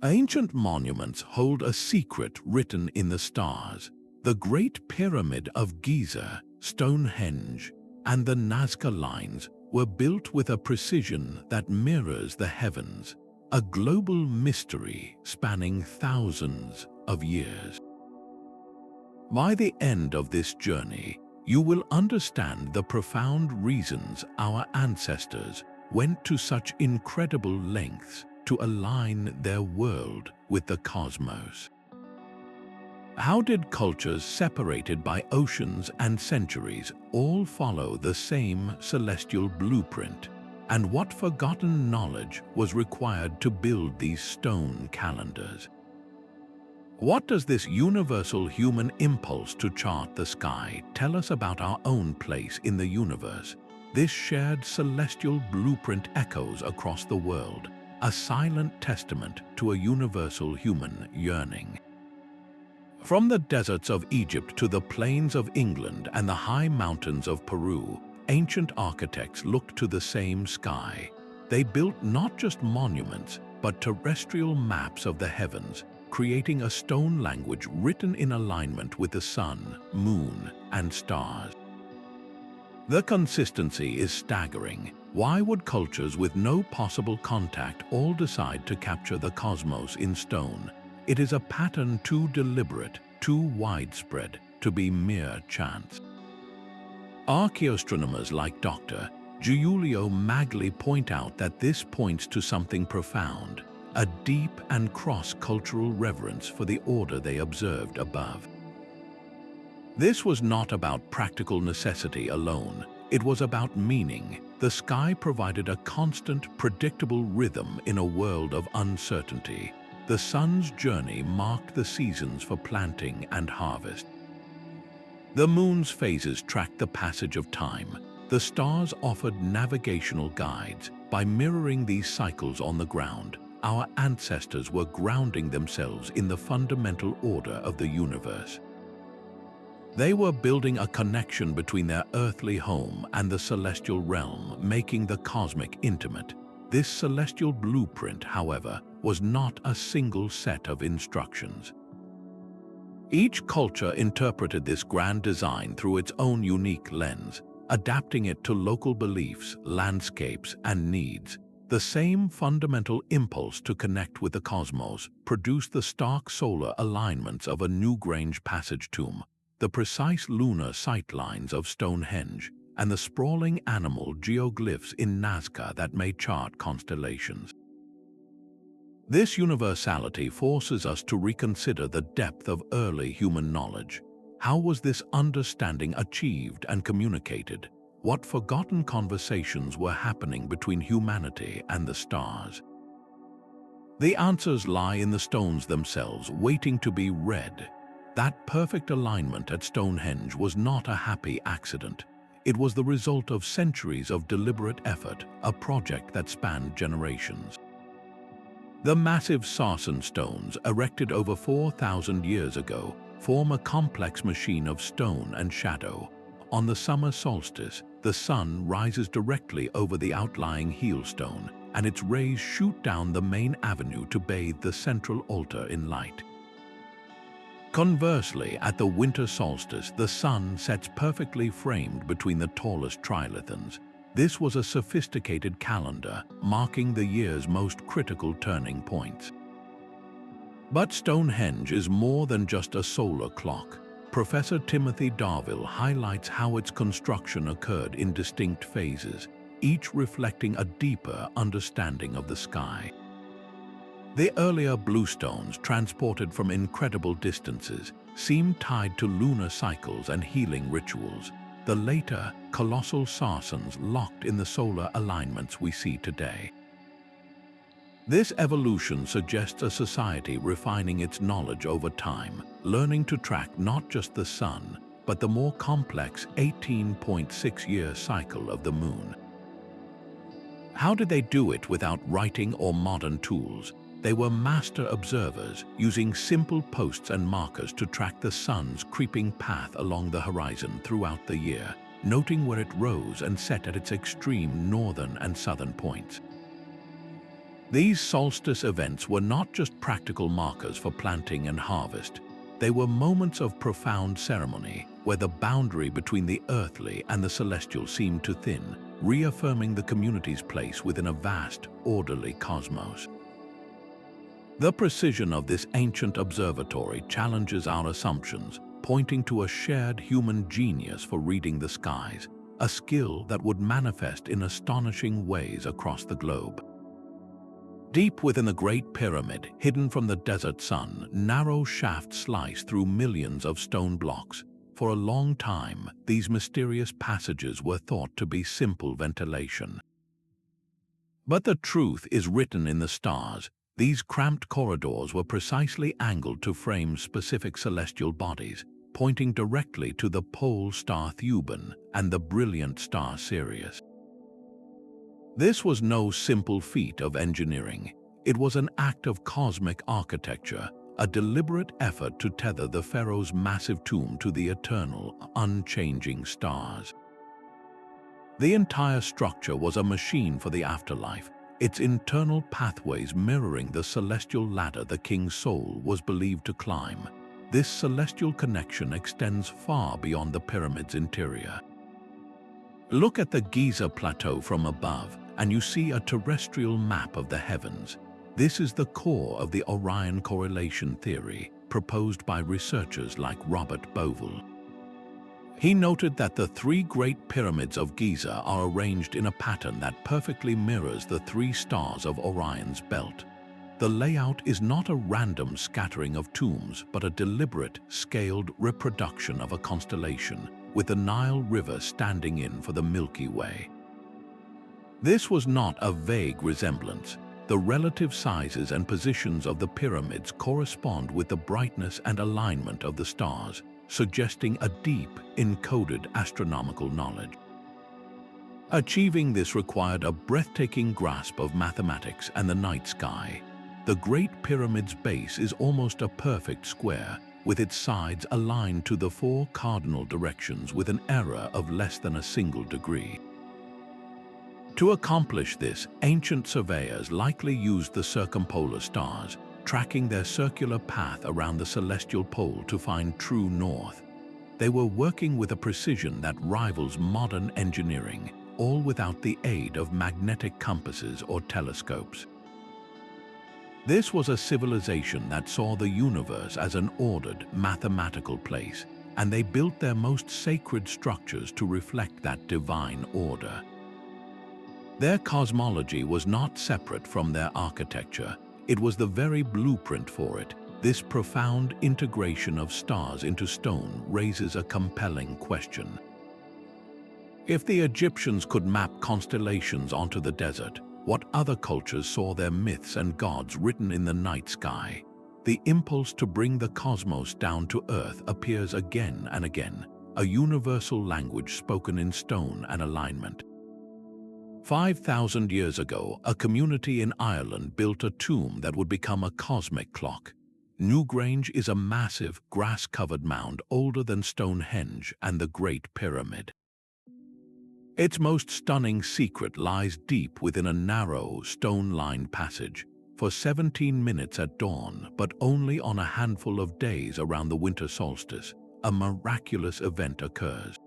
Ancient monuments hold a secret written in the stars. The Great Pyramid of Giza, Stonehenge, and the Nazca lines were built with a precision that mirrors the heavens, a global mystery spanning thousands of years. By the end of this journey, you will understand the profound reasons our ancestors went to such incredible lengths to align their world with the cosmos. How did cultures separated by oceans and centuries all follow the same celestial blueprint? And what forgotten knowledge was required to build these stone calendars? What does this universal human impulse to chart the sky tell us about our own place in the universe? This shared celestial blueprint echoes across the world, a silent testament to a universal human yearning. From the deserts of Egypt to the plains of England and the high mountains of Peru, ancient architects looked to the same sky. They built not just monuments, but terrestrial maps of the heavens, creating a stone language written in alignment with the sun, moon, and stars. The consistency is staggering. Why would cultures with no possible contact all decide to capture the cosmos in stone? It is a pattern too deliberate, too widespread to be mere chance. Archaeoastronomers like Dr. Giulio Magli point out that this points to something profound, a deep and cross-cultural reverence for the order they observed above. This was not about practical necessity alone. It was about meaning. The sky provided a constant, predictable rhythm in a world of uncertainty. The sun's journey marked the seasons for planting and harvest. The moon's phases tracked the passage of time. The stars offered navigational guides. By mirroring these cycles on the ground, our ancestors were grounding themselves in the fundamental order of the universe. They were building a connection between their earthly home and the celestial realm, making the cosmic intimate. This celestial blueprint, however, was not a single set of instructions. Each culture interpreted this grand design through its own unique lens, adapting it to local beliefs, landscapes, and needs. The same fundamental impulse to connect with the cosmos produced the stark solar alignments of a Newgrange passage tomb, the precise lunar sightlines of Stonehenge, and the sprawling animal geoglyphs in Nazca that may chart constellations. This universality forces us to reconsider the depth of early human knowledge. How was this understanding achieved and communicated? What forgotten conversations were happening between humanity and the stars? The answers lie in the stones themselves, waiting to be read. That perfect alignment at Stonehenge was not a happy accident. It was the result of centuries of deliberate effort, a project that spanned generations. The massive sarsen stones, erected over 4,000 years ago, form a complex machine of stone and shadow. On the summer solstice, the sun rises directly over the outlying heelstone, and its rays shoot down the main avenue to bathe the central altar in light. Conversely, at the winter solstice, the sun sets perfectly framed between the tallest trilithons. This was a sophisticated calendar, marking the year's most critical turning points. But Stonehenge is more than just a solar clock. Professor Timothy Darvill highlights how its construction occurred in distinct phases, each reflecting a deeper understanding of the sky. The earlier bluestones, transported from incredible distances, seemed tied to lunar cycles and healing rituals. The later, colossal sarsens locked in the solar alignments we see today. This evolution suggests a society refining its knowledge over time, learning to track not just the sun, but the more complex 18.6-year cycle of the moon. How did they do it without writing or modern tools? They were master observers, using simple posts and markers to track the sun's creeping path along the horizon throughout the year, noting where it rose and set at its extreme northern and southern points. These solstice events were not just practical markers for planting and harvest. They were moments of profound ceremony, where the boundary between the earthly and the celestial seemed to thin, reaffirming the community's place within a vast, orderly cosmos. The precision of this ancient observatory challenges our assumptions, pointing to a shared human genius for reading the skies, a skill that would manifest in astonishing ways across the globe. Deep within the Great Pyramid, hidden from the desert sun, narrow shafts slice through millions of stone blocks. For a long time, these mysterious passages were thought to be simple ventilation. But the truth is written in the stars. These cramped corridors were precisely angled to frame specific celestial bodies, pointing directly to the pole star Thuban and the brilliant star Sirius. This was no simple feat of engineering. It was an act of cosmic architecture, a deliberate effort to tether the pharaoh's massive tomb to the eternal, unchanging stars. The entire structure was a machine for the afterlife, its internal pathways mirroring the celestial ladder the king's soul was believed to climb. This celestial connection extends far beyond the pyramid's interior. Look at the Giza plateau from above, and you see a terrestrial map of the heavens. This is the core of the Orion correlation theory, proposed by researchers like Robert Bovell. He noted that the three great pyramids of Giza are arranged in a pattern that perfectly mirrors the three stars of Orion's belt. The layout is not a random scattering of tombs, but a deliberate, scaled reproduction of a constellation, with the Nile River standing in for the Milky Way. This was not a vague resemblance. The relative sizes and positions of the pyramids correspond with the brightness and alignment of the stars, suggesting a deep, encoded astronomical knowledge. Achieving this required a breathtaking grasp of mathematics and the night sky. The Great Pyramid's base is almost a perfect square, with its sides aligned to the four cardinal directions with an error of less than a single degree. To accomplish this, ancient surveyors likely used the circumpolar stars, tracking their circular path around the celestial pole to find true north. They were working with a precision that rivals modern engineering, all without the aid of magnetic compasses or telescopes. This was a civilization that saw the universe as an ordered, mathematical place, and they built their most sacred structures to reflect that divine order. Their cosmology was not separate from their architecture. It was the very blueprint for it. This profound integration of stars into stone raises a compelling question. If the Egyptians could map constellations onto the desert, what other cultures saw their myths and gods written in the night sky? The impulse to bring the cosmos down to earth appears again and again, a universal language spoken in stone and alignment. 5,000 years ago, a community in Ireland built a tomb that would become a cosmic clock. Newgrange is a massive, grass-covered mound older than Stonehenge and the Great Pyramid. Its most stunning secret lies deep within a narrow, stone-lined passage. For 17 minutes at dawn, but only on a handful of days around the winter solstice, a miraculous event occurs.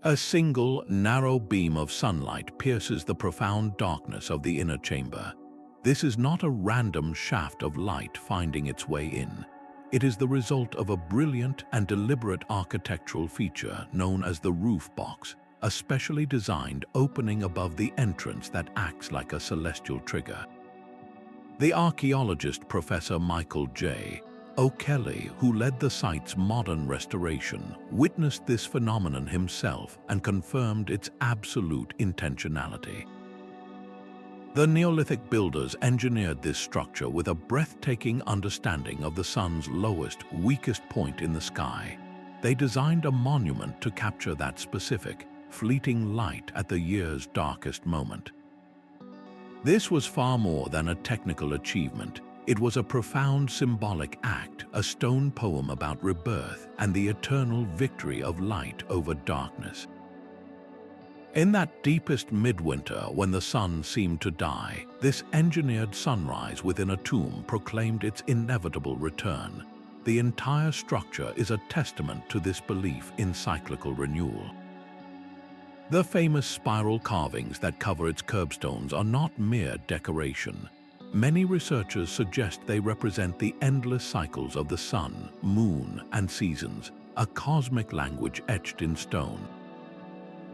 A single, narrow beam of sunlight pierces the profound darkness of the inner chamber. This is not a random shaft of light finding its way in. It is the result of a brilliant and deliberate architectural feature known as the roof box, a specially designed opening above the entrance that acts like a celestial trigger. The archaeologist Professor Michael J. O'Kelly, who led the site's modern restoration, witnessed this phenomenon himself and confirmed its absolute intentionality. The Neolithic builders engineered this structure with a breathtaking understanding of the sun's lowest, weakest point in the sky. They designed a monument to capture that specific, fleeting light at the year's darkest moment. This was far more than a technical achievement. It was a profound symbolic act, a stone poem about rebirth and the eternal victory of light over darkness. In that deepest midwinter when the sun seemed to die, this engineered sunrise within a tomb proclaimed its inevitable return. The entire structure is a testament to this belief in cyclical renewal. The famous spiral carvings that cover its curbstones are not mere decoration. Many researchers suggest they represent the endless cycles of the sun, moon, and seasons, a cosmic language etched in stone.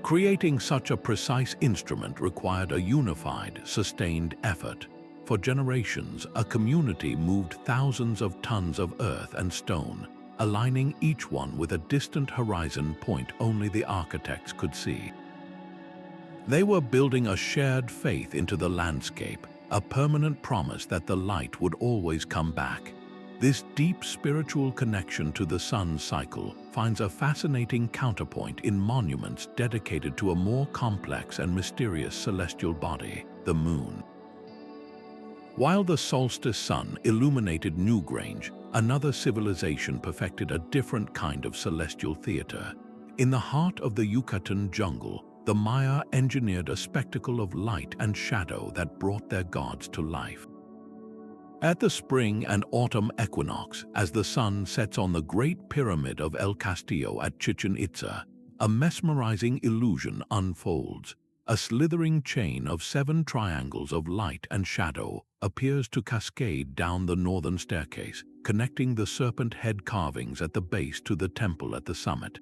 Creating such a precise instrument required a unified, sustained effort. For generations, a community moved thousands of tons of earth and stone, aligning each one with a distant horizon point only the architects could see. They were building a shared faith into the landscape, a permanent promise that the light would always come back. This deep spiritual connection to the sun's cycle finds a fascinating counterpoint in monuments dedicated to a more complex and mysterious celestial body, the moon. While the solstice sun illuminated Newgrange, another civilization perfected a different kind of celestial theater. In the heart of the Yucatan jungle, the Maya engineered a spectacle of light and shadow that brought their gods to life. At the spring and autumn equinox, as the sun sets on the Great Pyramid of El Castillo at Chichen Itza, a mesmerizing illusion unfolds. A slithering chain of 7 triangles of light and shadow appears to cascade down the northern staircase, connecting the serpent head carvings at the base to the temple at the summit.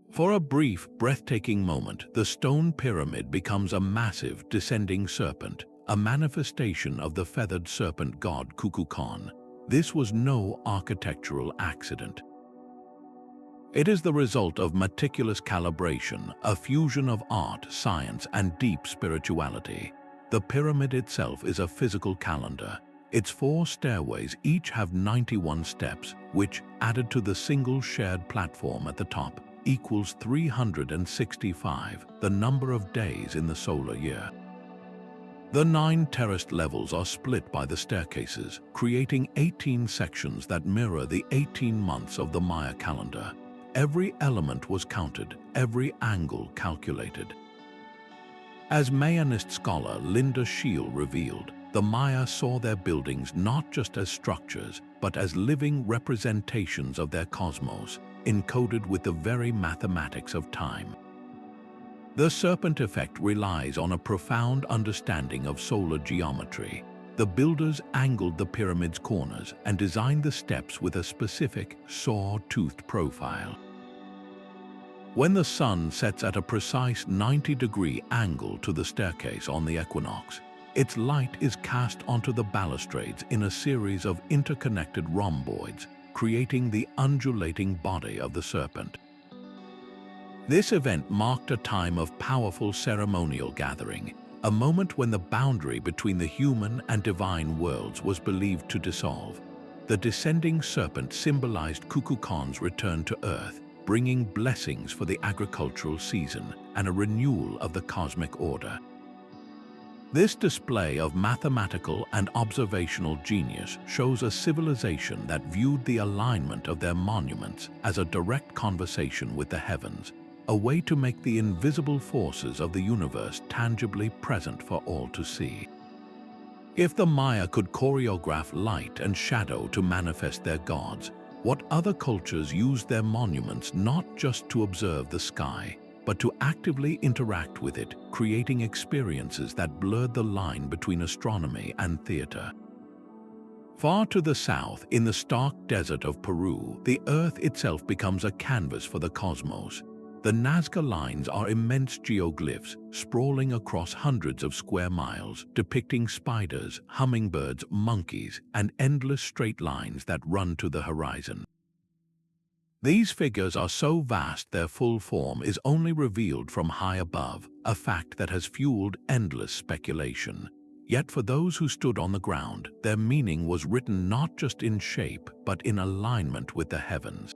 For a brief, breathtaking moment, the stone pyramid becomes a massive, descending serpent, a manifestation of the feathered serpent god Kukulkan. This was no architectural accident. It is the result of meticulous calibration, a fusion of art, science, and deep spirituality. The pyramid itself is a physical calendar. Its 4 stairways each have 91 steps, which, added to the single shared platform at the top, equals 365, the number of days in the solar year. The 9 terraced levels are split by the staircases, creating 18 sections that mirror the 18 months of the Maya calendar. Every element was counted, every angle calculated. As Mayanist scholar Linda Scheel revealed, the Maya saw their buildings not just as structures, but as living representations of their cosmos, encoded with the very mathematics of time. The serpent effect relies on a profound understanding of solar geometry. The builders angled the pyramid's corners and designed the steps with a specific, saw-toothed profile. When the sun sets at a precise 90-degree angle to the staircase on the equinox, its light is cast onto the balustrades in a series of interconnected rhomboids, creating the undulating body of the serpent. This event marked a time of powerful ceremonial gathering, a moment when the boundary between the human and divine worlds was believed to dissolve. The descending serpent symbolized Kukulkan's return to Earth, bringing blessings for the agricultural season and a renewal of the cosmic order. This display of mathematical and observational genius shows a civilization that viewed the alignment of their monuments as a direct conversation with the heavens, a way to make the invisible forces of the universe tangibly present for all to see. If the Maya could choreograph light and shadow to manifest their gods, what other cultures used their monuments not just to observe the sky, but to actively interact with it, creating experiences that blurred the line between astronomy and theater? Far to the south, in the stark desert of Peru, the Earth itself becomes a canvas for the cosmos. The Nazca lines are immense geoglyphs sprawling across hundreds of square miles, depicting spiders, hummingbirds, monkeys, and endless straight lines that run to the horizon. These figures are so vast their full form is only revealed from high above, a fact that has fueled endless speculation. Yet for those who stood on the ground, their meaning was written not just in shape, but in alignment with the heavens.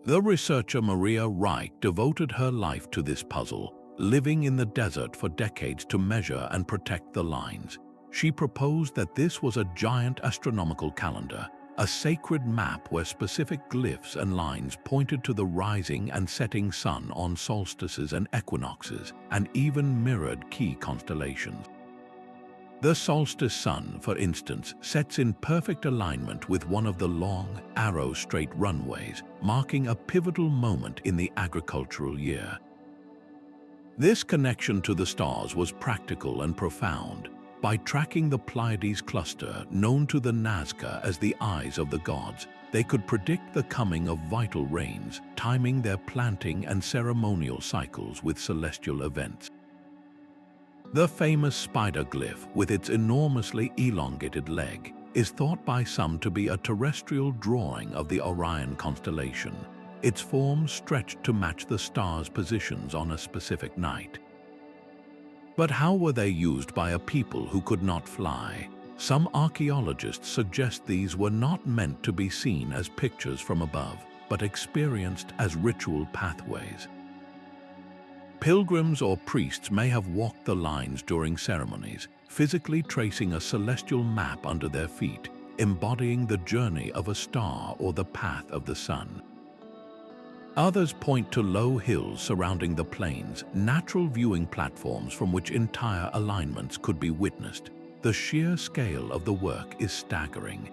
The researcher Maria Reich devoted her life to this puzzle, living in the desert for decades to measure and protect the lines. She proposed that this was a giant astronomical calendar, a sacred map where specific glyphs and lines pointed to the rising and setting sun on solstices and equinoxes, and even mirrored key constellations. The solstice sun, for instance, sets in perfect alignment with one of the long, arrow-straight runways, marking a pivotal moment in the agricultural year. This connection to the stars was practical and profound. By tracking the Pleiades cluster, known to the Nazca as the eyes of the gods, they could predict the coming of vital rains, timing their planting and ceremonial cycles with celestial events. The famous spider glyph, with its enormously elongated leg, is thought by some to be a terrestrial drawing of the Orion constellation, its form stretched to match the stars' positions on a specific night. But how were they used by a people who could not fly? Some archaeologists suggest these were not meant to be seen as pictures from above, but experienced as ritual pathways. Pilgrims or priests may have walked the lines during ceremonies, physically tracing a celestial map under their feet, embodying the journey of a star or the path of the sun. Others point to low hills surrounding the plains, natural viewing platforms from which entire alignments could be witnessed. The sheer scale of the work is staggering.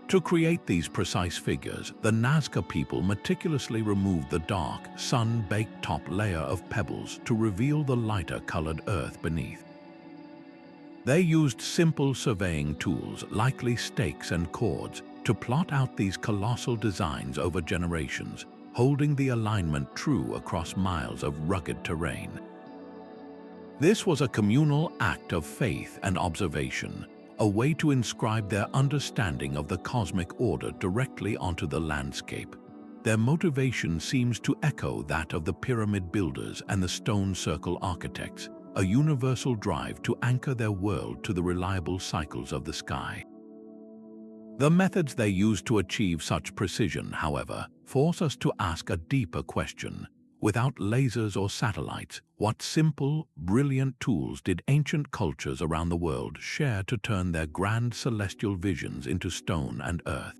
To create these precise figures, the Nazca people meticulously removed the dark, sun-baked top layer of pebbles to reveal the lighter-colored earth beneath. They used simple surveying tools, likely stakes and cords, to plot out these colossal designs over generations, holding the alignment true across miles of rugged terrain. This was a communal act of faith and observation, a way to inscribe their understanding of the cosmic order directly onto the landscape. Their motivation seems to echo that of the pyramid builders and the stone circle architects, a universal drive to anchor their world to the reliable cycles of the sky. The methods they used to achieve such precision, however, force us to ask a deeper question. Without lasers or satellites, what simple, brilliant tools did ancient cultures around the world share to turn their grand celestial visions into stone and earth?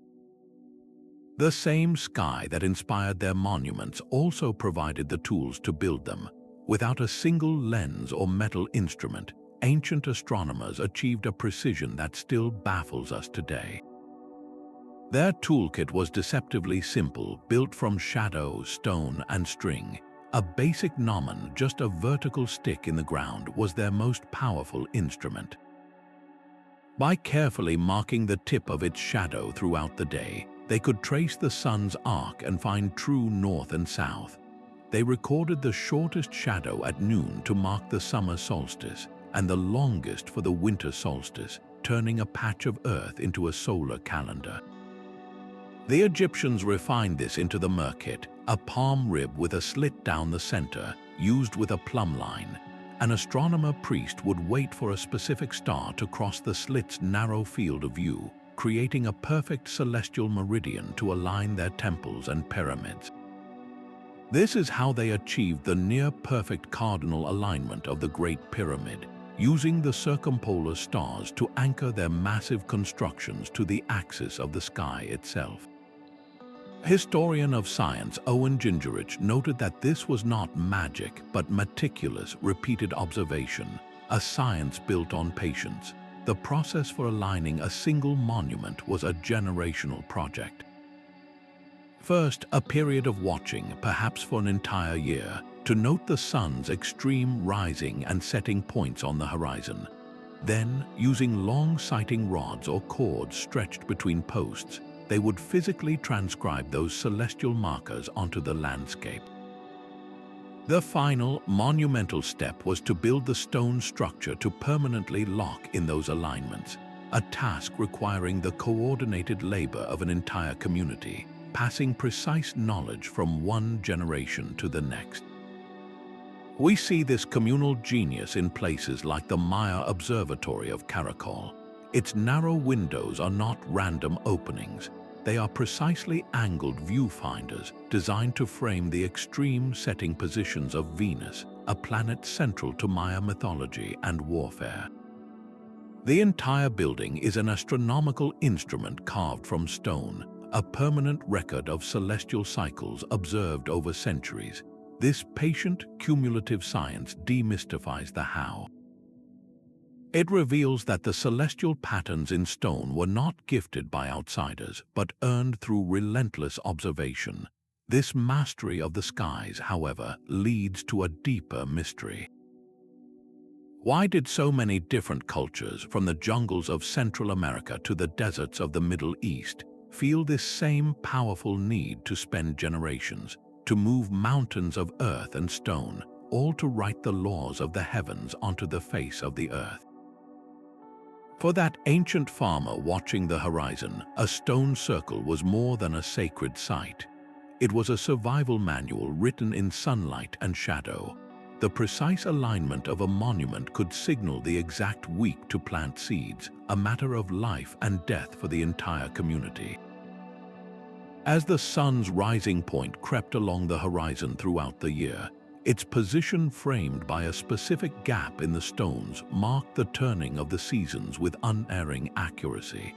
The same sky that inspired their monuments also provided the tools to build them. Without a single lens or metal instrument, ancient astronomers achieved a precision that still baffles us today. Their toolkit was deceptively simple, built from shadow, stone, and string. A basic gnomon, just a vertical stick in the ground, was their most powerful instrument. By carefully marking the tip of its shadow throughout the day, they could trace the sun's arc and find true north and south. They recorded the shortest shadow at noon to mark the summer solstice, and the longest for the winter solstice, turning a patch of earth into a solar calendar. The Egyptians refined this into the merkit, a palm rib with a slit down the center, used with a plumb line. An astronomer priest would wait for a specific star to cross the slit's narrow field of view, creating a perfect celestial meridian to align their temples and pyramids. This is how they achieved the near-perfect cardinal alignment of the Great Pyramid, using the circumpolar stars to anchor their massive constructions to the axis of the sky itself. Historian of science Owen Gingerich noted that this was not magic but meticulous, repeated observation, a science built on patience. The process for aligning a single monument was a generational project. First, a period of watching, perhaps for an entire year, to note the sun's extreme rising and setting points on the horizon. Then, using long sighting rods or cords stretched between posts, they would physically transcribe those celestial markers onto the landscape. The final, monumental step was to build the stone structure to permanently lock in those alignments, a task requiring the coordinated labor of an entire community, passing precise knowledge from one generation to the next. We see this communal genius in places like the Maya Observatory of Karakol. Its narrow windows are not random openings. They are precisely angled viewfinders designed to frame the extreme setting positions of Venus, a planet central to Maya mythology and warfare. The entire building is an astronomical instrument carved from stone, a permanent record of celestial cycles observed over centuries. This patient, cumulative science demystifies the how. It reveals that the celestial patterns in stone were not gifted by outsiders, but earned through relentless observation. This mastery of the skies, however, leads to a deeper mystery. Why did so many different cultures, from the jungles of Central America to the deserts of the Middle East, feel this same powerful need to spend generations, to move mountains of earth and stone, all to write the laws of the heavens onto the face of the earth? For that ancient farmer watching the horizon, a stone circle was more than a sacred site. It was a survival manual written in sunlight and shadow. The precise alignment of a monument could signal the exact week to plant seeds, a matter of life and death for the entire community. As the sun's rising point crept along the horizon throughout the year, its position framed by a specific gap in the stones marked the turning of the seasons with unerring accuracy.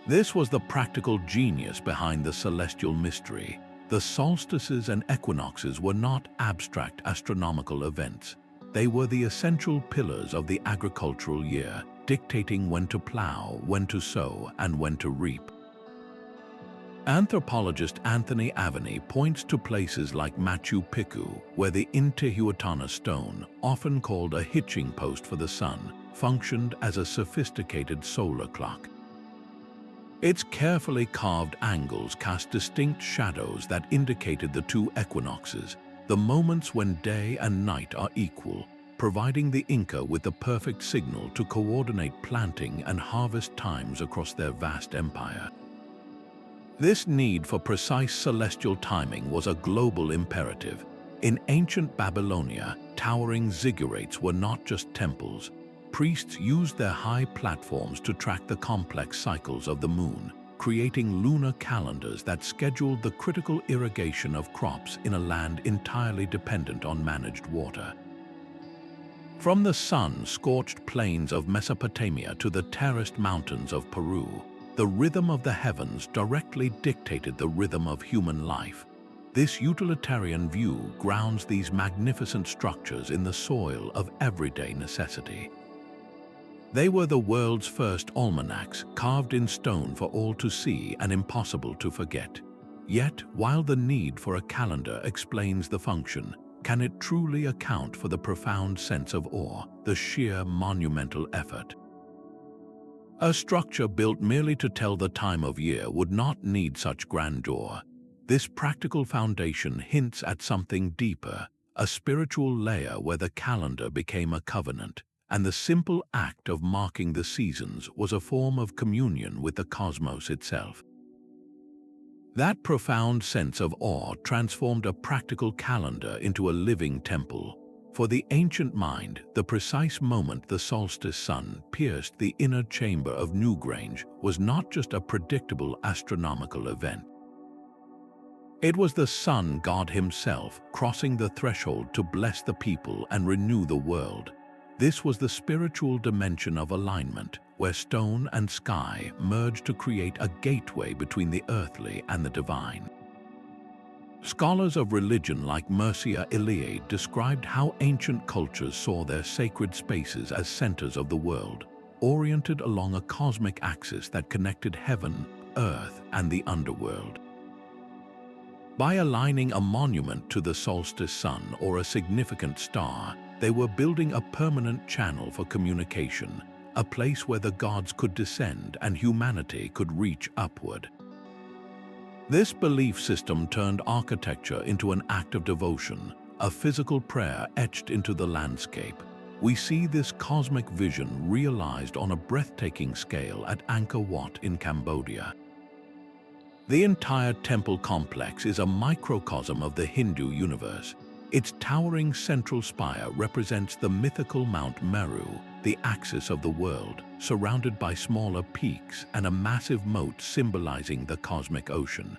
This was the practical genius behind the celestial mystery. The solstices and equinoxes were not abstract astronomical events. They were the essential pillars of the agricultural year, dictating when to plow, when to sow, and when to reap. Anthropologist Anthony Aveni points to places like Machu Picchu, where the Intihuatana stone, often called a hitching post for the sun, functioned as a sophisticated solar clock. Its carefully carved angles cast distinct shadows that indicated the two equinoxes, the moments when day and night are equal, providing the Inca with the perfect signal to coordinate planting and harvest times across their vast empire. This need for precise celestial timing was a global imperative. In ancient Babylonia, towering ziggurats were not just temples. Priests used their high platforms to track the complex cycles of the moon, creating lunar calendars that scheduled the critical irrigation of crops in a land entirely dependent on managed water. From the sun-scorched plains of Mesopotamia to the terraced mountains of Peru, the rhythm of the heavens directly dictated the rhythm of human life. This utilitarian view grounds these magnificent structures in the soil of everyday necessity. They were the world's first almanacs, carved in stone for all to see and impossible to forget. Yet, while the need for a calendar explains the function, can it truly account for the profound sense of awe, the sheer monumental effort? A structure built merely to tell the time of year would not need such grandeur. This practical foundation hints at something deeper, a spiritual layer where the calendar became a covenant, and the simple act of marking the seasons was a form of communion with the cosmos itself. That profound sense of awe transformed a practical calendar into a living temple. For the ancient mind, the precise moment the solstice sun pierced the inner chamber of Newgrange was not just a predictable astronomical event. It was the sun god himself crossing the threshold to bless the people and renew the world. This was the spiritual dimension of alignment, where stone and sky merged to create a gateway between the earthly and the divine. Scholars of religion like Mircea Eliade described how ancient cultures saw their sacred spaces as centers of the world, oriented along a cosmic axis that connected heaven, earth, and the underworld. By aligning a monument to the solstice sun or a significant star, they were building a permanent channel for communication, a place where the gods could descend and humanity could reach upward. This belief system turned architecture into an act of devotion, a physical prayer etched into the landscape. We see this cosmic vision realized on a breathtaking scale at Angkor Wat in Cambodia. The entire temple complex is a microcosm of the Hindu universe. Its towering central spire represents the mythical Mount Meru, the axis of the world, surrounded by smaller peaks and a massive moat symbolizing the cosmic ocean.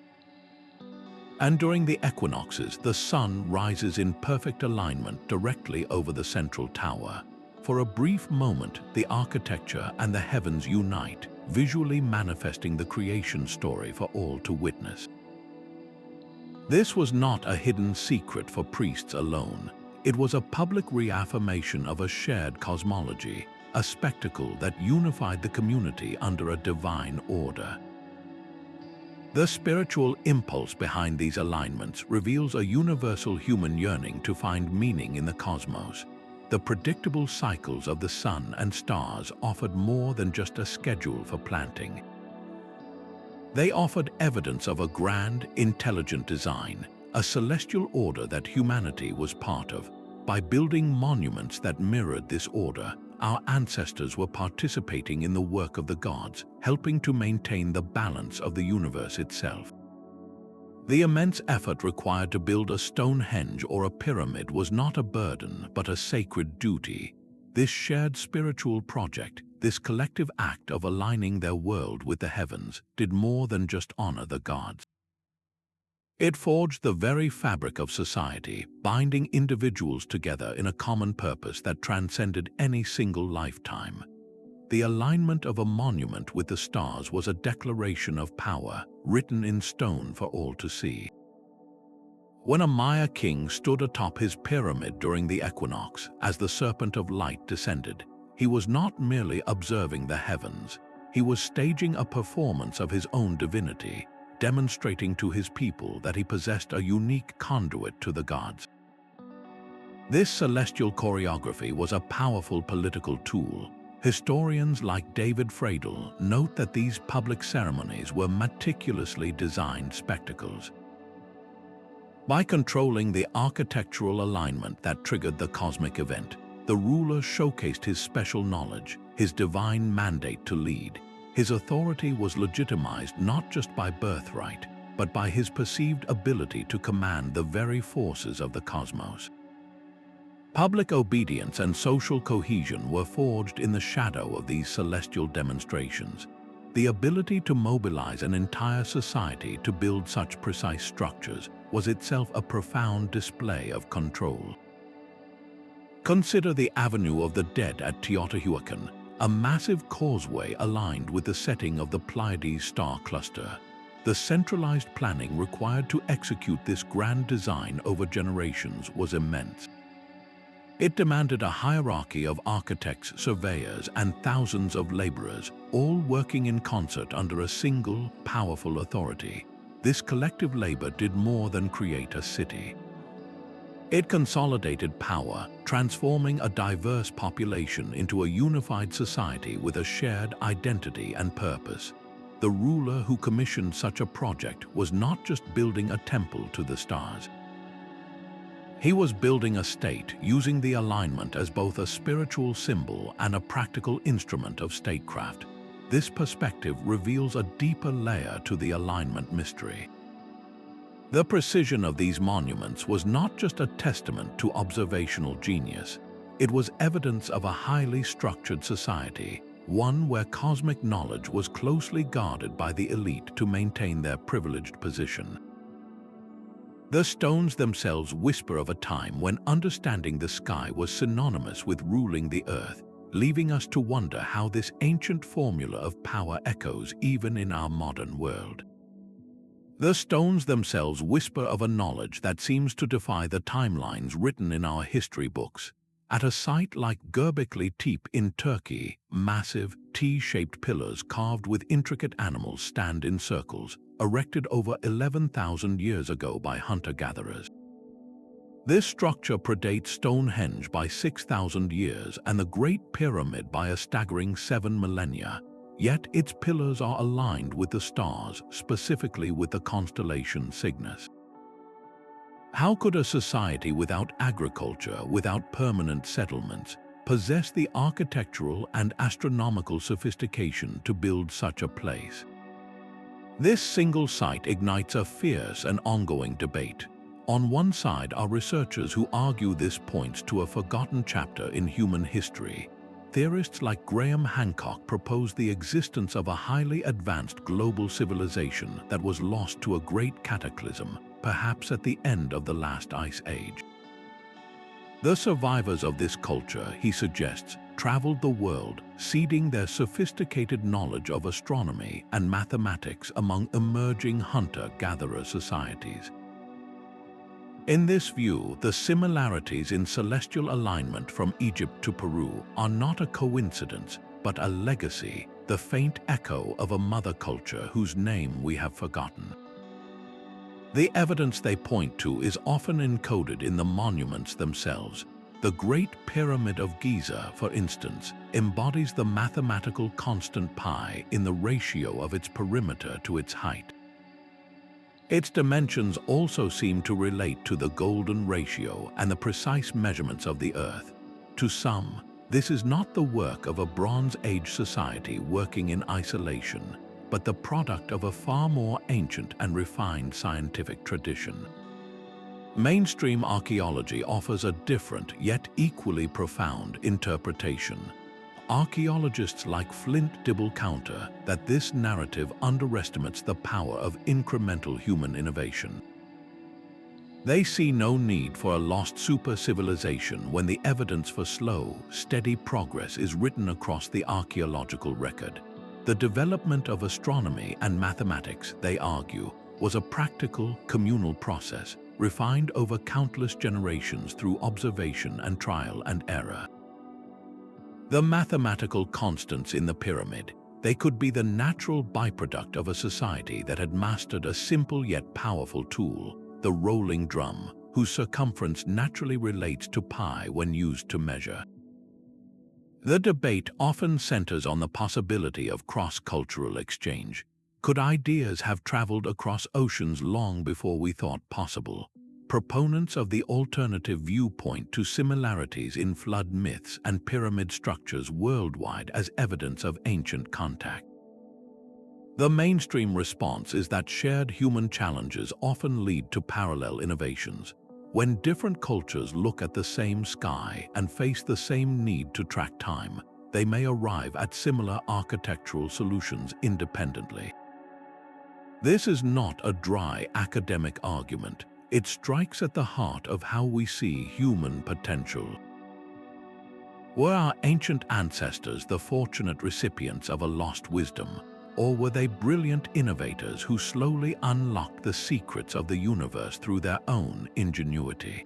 And during the equinoxes, the sun rises in perfect alignment directly over the central tower. For a brief moment, the architecture and the heavens unite, visually manifesting the creation story for all to witness. This was not a hidden secret for priests alone. It was a public reaffirmation of a shared cosmology, a spectacle that unified the community under a divine order. The spiritual impulse behind these alignments reveals a universal human yearning to find meaning in the cosmos. The predictable cycles of the sun and stars offered more than just a schedule for planting. They offered evidence of a grand, intelligent design, a celestial order that humanity was part of. By building monuments that mirrored this order, our ancestors were participating in the work of the gods, helping to maintain the balance of the universe itself. The immense effort required to build a Stonehenge or a pyramid was not a burden, but a sacred duty. This shared spiritual project, this collective act of aligning their world with the heavens, did more than just honor the gods. It forged the very fabric of society, binding individuals together in a common purpose that transcended any single lifetime. The alignment of a monument with the stars was a declaration of power, written in stone for all to see. When a Maya king stood atop his pyramid during the equinox, as the Serpent of Light descended, he was not merely observing the heavens. He was staging a performance of his own divinity, demonstrating to his people that he possessed a unique conduit to the gods. This celestial choreography was a powerful political tool. Historians like David Friedel note that these public ceremonies were meticulously designed spectacles. By controlling the architectural alignment that triggered the cosmic event, the ruler showcased his special knowledge, his divine mandate to lead. His authority was legitimized not just by birthright, but by his perceived ability to command the very forces of the cosmos. Public obedience and social cohesion were forged in the shadow of these celestial demonstrations. The ability to mobilize an entire society to build such precise structures was itself a profound display of control. Consider the Avenue of the Dead at Teotihuacan, a massive causeway aligned with the setting of the Pleiades star cluster. The centralized planning required to execute this grand design over generations was immense. It demanded a hierarchy of architects, surveyors, and thousands of laborers, all working in concert under a single, powerful authority. This collective labor did more than create a city. It consolidated power, transforming a diverse population into a unified society with a shared identity and purpose. The ruler who commissioned such a project was not just building a temple to the stars. He was building a state, using the alignment as both a spiritual symbol and a practical instrument of statecraft. This perspective reveals a deeper layer to the alignment mystery. The precision of these monuments was not just a testament to observational genius. It was evidence of a highly structured society, one where cosmic knowledge was closely guarded by the elite to maintain their privileged position. The stones themselves whisper of a time when understanding the sky was synonymous with ruling the earth, leaving us to wonder how this ancient formula of power echoes even in our modern world. The stones themselves whisper of a knowledge that seems to defy the timelines written in our history books. At a site like Göbekli Tepe in Turkey, massive, T-shaped pillars carved with intricate animals stand in circles, erected over 11,000 years ago by hunter-gatherers. This structure predates Stonehenge by 6,000 years and the Great Pyramid by a staggering 7 millennia. Yet its pillars are aligned with the stars, specifically with the constellation Cygnus. How could a society without agriculture, without permanent settlements, possess the architectural and astronomical sophistication to build such a place? This single site ignites a fierce and ongoing debate. On one side are researchers who argue this points to a forgotten chapter in human history. Theorists like Graham Hancock propose the existence of a highly advanced global civilization that was lost to a great cataclysm, perhaps at the end of the last ice age. The survivors of this culture, he suggests, traveled the world, seeding their sophisticated knowledge of astronomy and mathematics among emerging hunter-gatherer societies. In this view, the similarities in celestial alignment from Egypt to Peru are not a coincidence, but a legacy, the faint echo of a mother culture whose name we have forgotten. The evidence they point to is often encoded in the monuments themselves. The Great Pyramid of Giza, for instance, embodies the mathematical constant pi in the ratio of its perimeter to its height. Its dimensions also seem to relate to the golden ratio and the precise measurements of the Earth. To some, this is not the work of a Bronze Age society working in isolation, but the product of a far more ancient and refined scientific tradition. Mainstream archaeology offers a different, yet equally profound interpretation. Archaeologists like Flint counter that this narrative underestimates the power of incremental human innovation. They see no need for a lost super-civilization when the evidence for slow, steady progress is written across the archaeological record. The development of astronomy and mathematics, they argue, was a practical, communal process, refined over countless generations through observation and trial and error. The mathematical constants in the pyramid, they could be the natural byproduct of a society that had mastered a simple yet powerful tool, the rolling drum, whose circumference naturally relates to pi when used to measure. The debate often centers on the possibility of cross-cultural exchange. Could ideas have traveled across oceans long before we thought possible? Proponents of the alternative viewpoint to similarities in flood myths and pyramid structures worldwide as evidence of ancient contact. The mainstream response is that shared human challenges often lead to parallel innovations. When different cultures look at the same sky and face the same need to track time, they may arrive at similar architectural solutions independently. This is not a dry academic argument. It strikes at the heart of how we see human potential. Were our ancient ancestors the fortunate recipients of a lost wisdom, or were they brilliant innovators who slowly unlocked the secrets of the universe through their own ingenuity?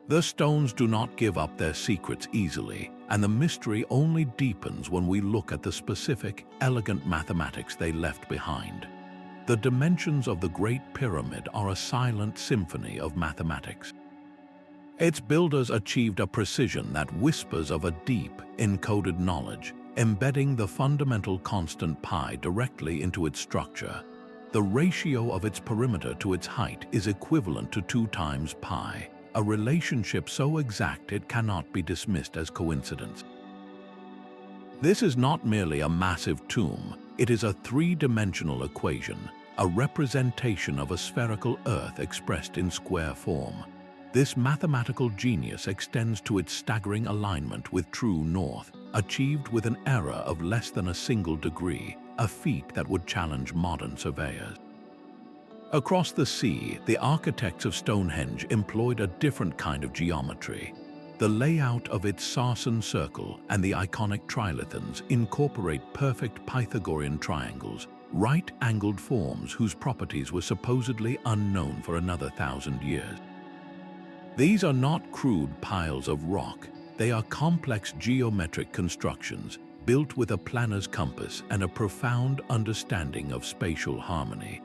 The stones do not give up their secrets easily, and the mystery only deepens when we look at the specific, elegant mathematics they left behind. The dimensions of the Great Pyramid are a silent symphony of mathematics. Its builders achieved a precision that whispers of a deep, encoded knowledge, embedding the fundamental constant pi directly into its structure. The ratio of its perimeter to its height is equivalent to 2 times pi, a relationship so exact it cannot be dismissed as coincidence. This is not merely a massive tomb, it is a three-dimensional equation, a representation of a spherical Earth expressed in square form. This mathematical genius extends to its staggering alignment with true north, achieved with an error of less than a single degree, a feat that would challenge modern surveyors. Across the sea, the architects of Stonehenge employed a different kind of geometry. The layout of its Sarsen circle and the iconic trilithons incorporate perfect Pythagorean triangles, right-angled forms whose properties were supposedly unknown for another 1,000 years. These are not crude piles of rock, they are complex geometric constructions built with a planner's compass and a profound understanding of spatial harmony.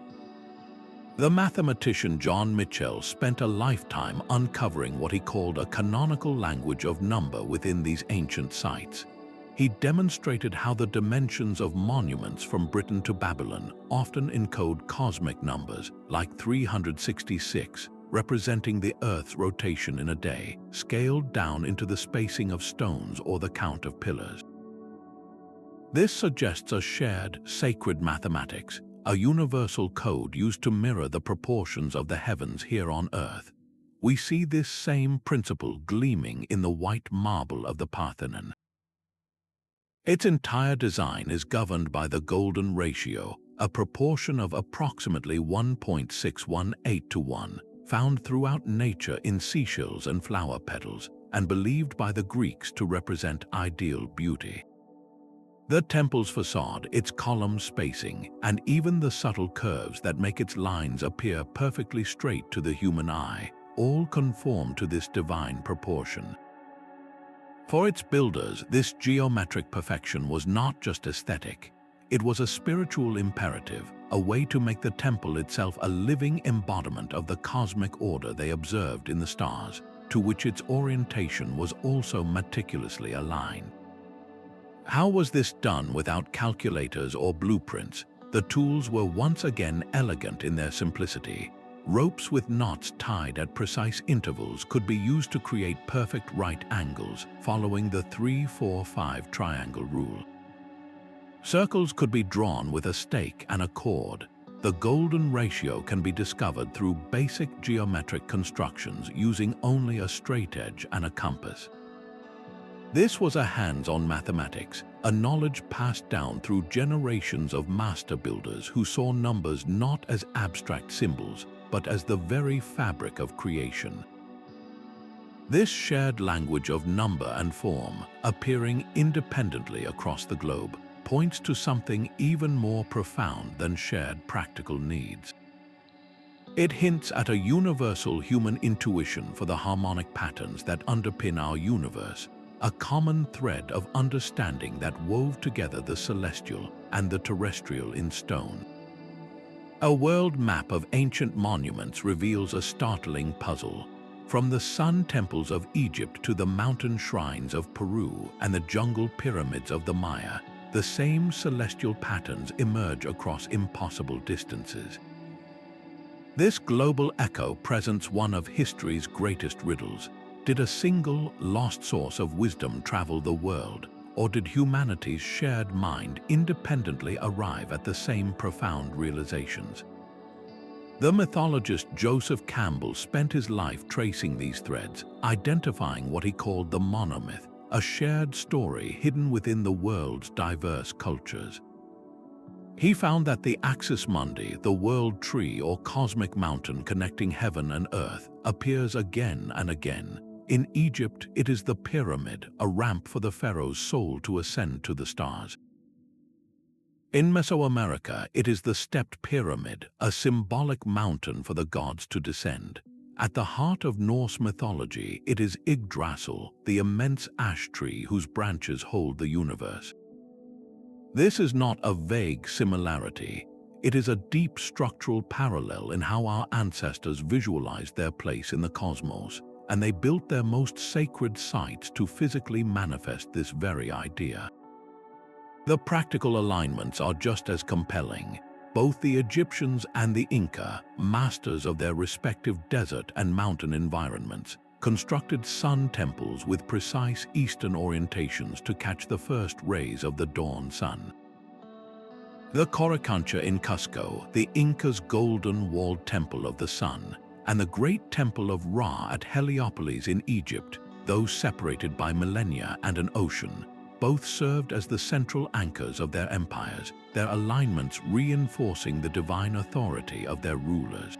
The mathematician John Michell spent a lifetime uncovering what he called a canonical language of number within these ancient sites. He demonstrated how the dimensions of monuments from Britain to Babylon often encode cosmic numbers, like 366, representing the Earth's rotation in a day, scaled down into the spacing of stones or the count of pillars. This suggests a shared, sacred mathematics, a universal code used to mirror the proportions of the heavens here on Earth. We see this same principle gleaming in the white marble of the Parthenon. Its entire design is governed by the golden ratio, a proportion of approximately 1.618 to 1, found throughout nature in seashells and flower petals, and believed by the Greeks to represent ideal beauty. The temple's facade, its column spacing, and even the subtle curves that make its lines appear perfectly straight to the human eye, all conform to this divine proportion. For its builders, this geometric perfection was not just aesthetic. It was a spiritual imperative, a way to make the temple itself a living embodiment of the cosmic order they observed in the stars, to which its orientation was also meticulously aligned. How was this done without calculators or blueprints? The tools were once again elegant in their simplicity. Ropes with knots tied at precise intervals could be used to create perfect right angles, following the 3-4-5 triangle rule. Circles could be drawn with a stake and a cord. The golden ratio can be discovered through basic geometric constructions using only a straight edge and a compass. This was a hands-on mathematics, a knowledge passed down through generations of master builders who saw numbers not as abstract symbols, but as the very fabric of creation. This shared language of number and form, appearing independently across the globe, points to something even more profound than shared practical needs. It hints at a universal human intuition for the harmonic patterns that underpin our universe, a common thread of understanding that wove together the celestial and the terrestrial in stone. A world map of ancient monuments reveals a startling puzzle. From the sun temples of Egypt to the mountain shrines of Peru and the jungle pyramids of the Maya, the same celestial patterns emerge across impossible distances. This global echo presents one of history's greatest riddles. Did a single, lost source of wisdom travel the world, or did humanity's shared mind independently arrive at the same profound realizations? The mythologist Joseph Campbell spent his life tracing these threads, identifying what he called the monomyth, a shared story hidden within the world's diverse cultures. He found that the axis mundi, the world tree or cosmic mountain connecting heaven and earth, appears again and again. In Egypt, it is the pyramid, a ramp for the pharaoh's soul to ascend to the stars. In Mesoamerica, it is the stepped pyramid, a symbolic mountain for the gods to descend. At the heart of Norse mythology, it is Yggdrasil, the immense ash tree whose branches hold the universe. This is not a vague similarity. It is a deep structural parallel in how our ancestors visualized their place in the cosmos, and they built their most sacred sites to physically manifest this very idea. The practical alignments are just as compelling. Both the Egyptians and the Inca, masters of their respective desert and mountain environments, constructed sun temples with precise eastern orientations to catch the first rays of the dawn sun. The Coricancha in Cusco, the Incas' golden-walled temple of the sun, and the great temple of Ra at Heliopolis in Egypt, though separated by millennia and an ocean, both served as the central anchors of their empires, their alignments reinforcing the divine authority of their rulers.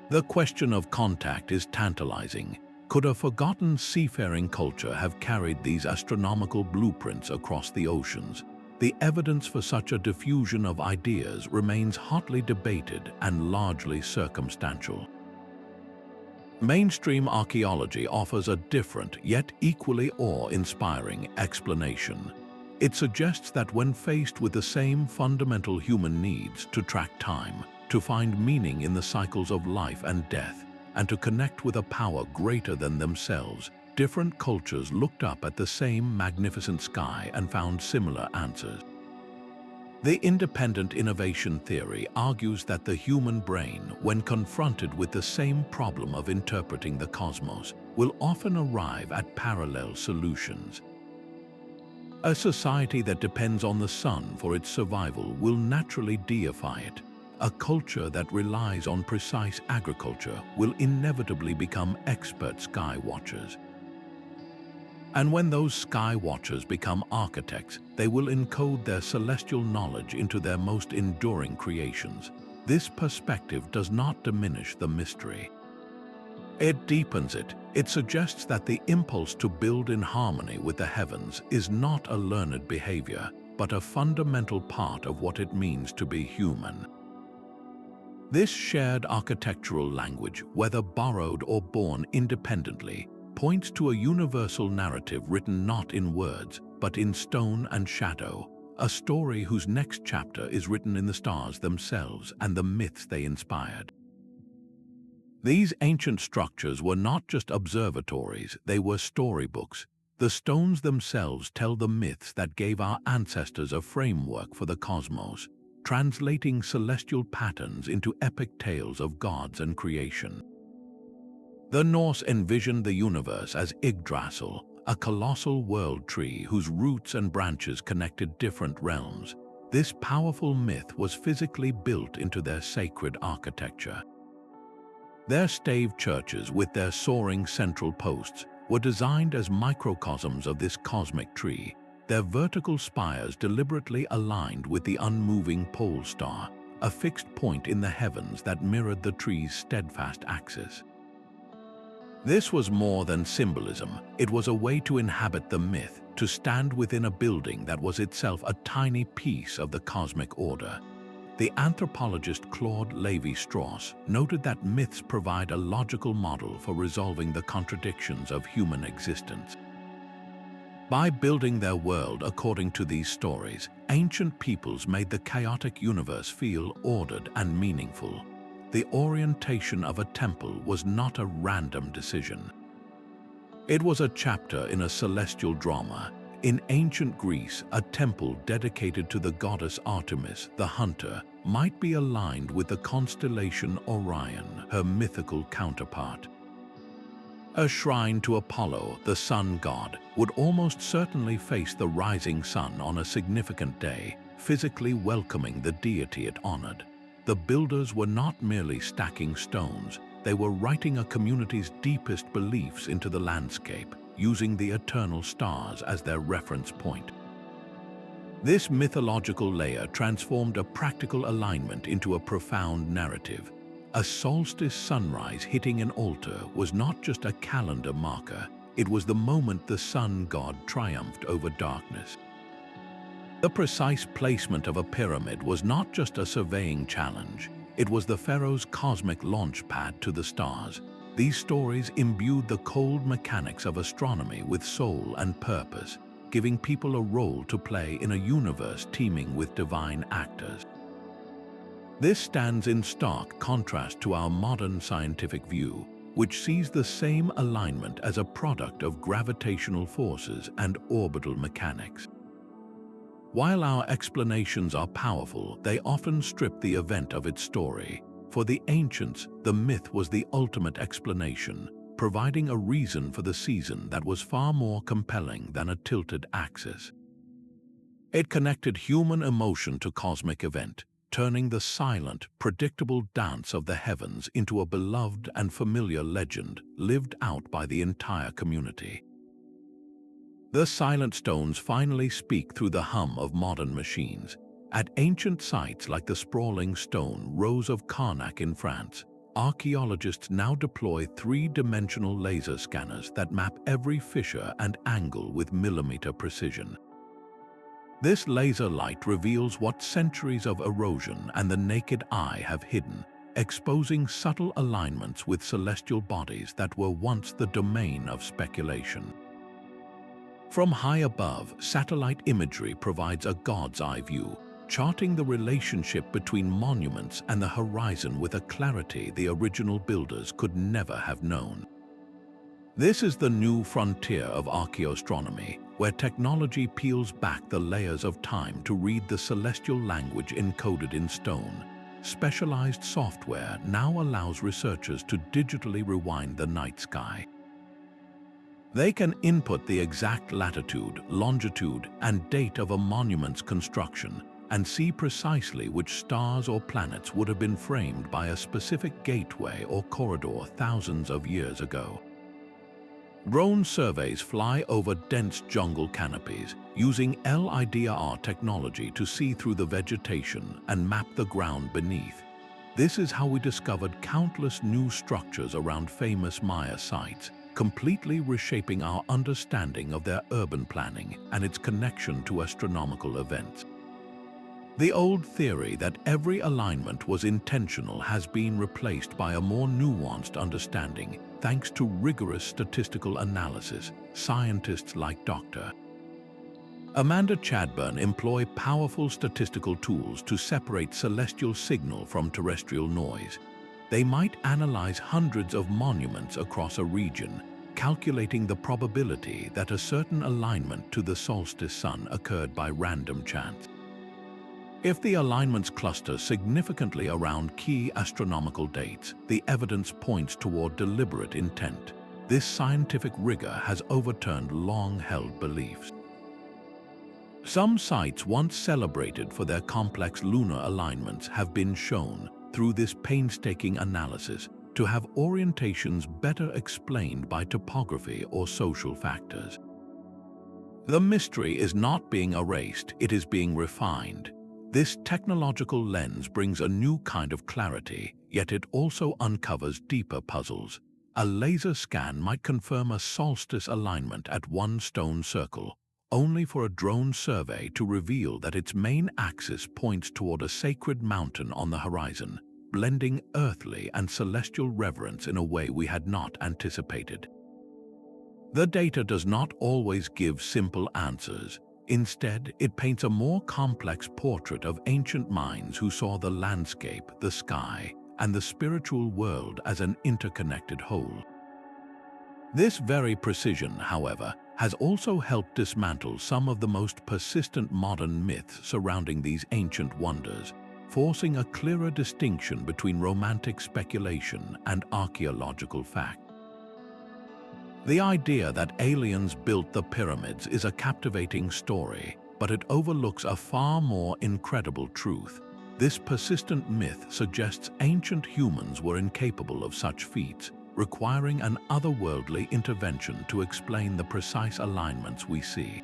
The question of contact is tantalizing. Could a forgotten seafaring culture have carried these astronomical blueprints across the oceans? The evidence for such a diffusion of ideas remains hotly debated and largely circumstantial. Mainstream archaeology offers a different, yet equally awe-inspiring explanation. It suggests that when faced with the same fundamental human needs to track time, to find meaning in the cycles of life and death, and to connect with a power greater than themselves, different cultures looked up at the same magnificent sky and found similar answers. The independent innovation theory argues that the human brain, when confronted with the same problem of interpreting the cosmos, will often arrive at parallel solutions. A society that depends on the sun for its survival will naturally deify it. A culture that relies on precise agriculture will inevitably become expert sky watchers. And when those sky watchers become architects, they will encode their celestial knowledge into their most enduring creations. this perspective does not diminish the mystery. It deepens it. It suggests that the impulse to build in harmony with the heavens is not a learned behavior, but a fundamental part of what it means to be human. This shared architectural language, whether borrowed or born independently, points to a universal narrative written not in words, but in stone and shadow, a story whose next chapter is written in the stars themselves and the myths they inspired. These ancient structures were not just observatories, they were storybooks. The stones themselves tell the myths that gave our ancestors a framework for the cosmos, translating celestial patterns into epic tales of gods and creation. The Norse envisioned the universe as Yggdrasil, a colossal world tree whose roots and branches connected different realms. This powerful myth was physically built into their sacred architecture. Their stave churches, with their soaring central posts, were designed as microcosms of this cosmic tree, their vertical spires deliberately aligned with the unmoving pole star, a fixed point in the heavens that mirrored the tree's steadfast axis. This was more than symbolism. It was a way to inhabit the myth, to stand within a building that was itself a tiny piece of the cosmic order. The anthropologist Claude Lévi-Strauss noted that myths provide a logical model for resolving the contradictions of human existence. By building their world according to these stories, ancient peoples made the chaotic universe feel ordered and meaningful. The orientation of a temple was not a random decision. It was a chapter in a celestial drama. In ancient Greece, a temple dedicated to the goddess Artemis, the hunter, might be aligned with the constellation Orion, her mythical counterpart. A shrine to Apollo, the sun god, would almost certainly face the rising sun on a significant day, physically welcoming the deity it honored. The builders were not merely stacking stones, they were writing a community's deepest beliefs into the landscape, using the eternal stars as their reference point. This mythological layer transformed a practical alignment into a profound narrative. A solstice sunrise hitting an altar was not just a calendar marker, it was the moment the sun god triumphed over darkness. The precise placement of a pyramid was not just a surveying challenge, it was the pharaoh's cosmic launch pad to the stars. These stories imbued the cold mechanics of astronomy with soul and purpose, giving people a role to play in a universe teeming with divine actors. This stands in stark contrast to our modern scientific view, which sees the same alignment as a product of gravitational forces and orbital mechanics. While our explanations are powerful, they often strip the event of its story. For the ancients, the myth was the ultimate explanation, providing a reason for the season that was far more compelling than a tilted axis. It connected human emotion to cosmic event, turning the silent, predictable dance of the heavens into a beloved and familiar legend lived out by the entire community. The silent stones finally speak through the hum of modern machines. At ancient sites like the sprawling stone Rose of Karnak in France, archaeologists now deploy three-dimensional laser scanners that map every fissure and angle with millimeter precision. This laser light reveals what centuries of erosion and the naked eye have hidden, exposing subtle alignments with celestial bodies that were once the domain of speculation. From high above, satellite imagery provides a god's-eye view, charting the relationship between monuments and the horizon with a clarity the original builders could never have known. This is the new frontier of archaeoastronomy, where technology peels back the layers of time to read the celestial language encoded in stone. Specialized software now allows researchers to digitally rewind the night sky. They can input the exact latitude, longitude, and date of a monument's construction and see precisely which stars or planets would have been framed by a specific gateway or corridor thousands of years ago. Drone surveys fly over dense jungle canopies, using LiDAR technology to see through the vegetation and map the ground beneath. This is how we discovered countless new structures around famous Maya sites, completely reshaping our understanding of their urban planning and its connection to astronomical events. The old theory that every alignment was intentional has been replaced by a more nuanced understanding thanks to rigorous statistical analysis. Scientists like Dr. Amanda Chadbourne employ powerful statistical tools to separate celestial signal from terrestrial noise. They might analyze hundreds of monuments across a region, calculating the probability that a certain alignment to the solstice sun occurred by random chance. If the alignments cluster significantly around key astronomical dates, the evidence points toward deliberate intent. This scientific rigor has overturned long-held beliefs. Some sites once celebrated for their complex lunar alignments have been shown, through this painstaking analysis, to have orientations better explained by topography or social factors. The mystery is not being erased, it is being refined. This technological lens brings a new kind of clarity, yet it also uncovers deeper puzzles. A laser scan might confirm a solstice alignment at one stone circle, only for a drone survey to reveal that its main axis points toward a sacred mountain on the horizon, blending earthly and celestial reverence in a way we had not anticipated. The data does not always give simple answers. Instead, it paints a more complex portrait of ancient minds who saw the landscape, the sky, and the spiritual world as an interconnected whole. This very precision, however, has also helped dismantle some of the most persistent modern myths surrounding these ancient wonders, forcing a clearer distinction between romantic speculation and archaeological fact. The idea that aliens built the pyramids is a captivating story, but it overlooks a far more incredible truth. This persistent myth suggests ancient humans were incapable of such feats, requiring an otherworldly intervention to explain the precise alignments we see.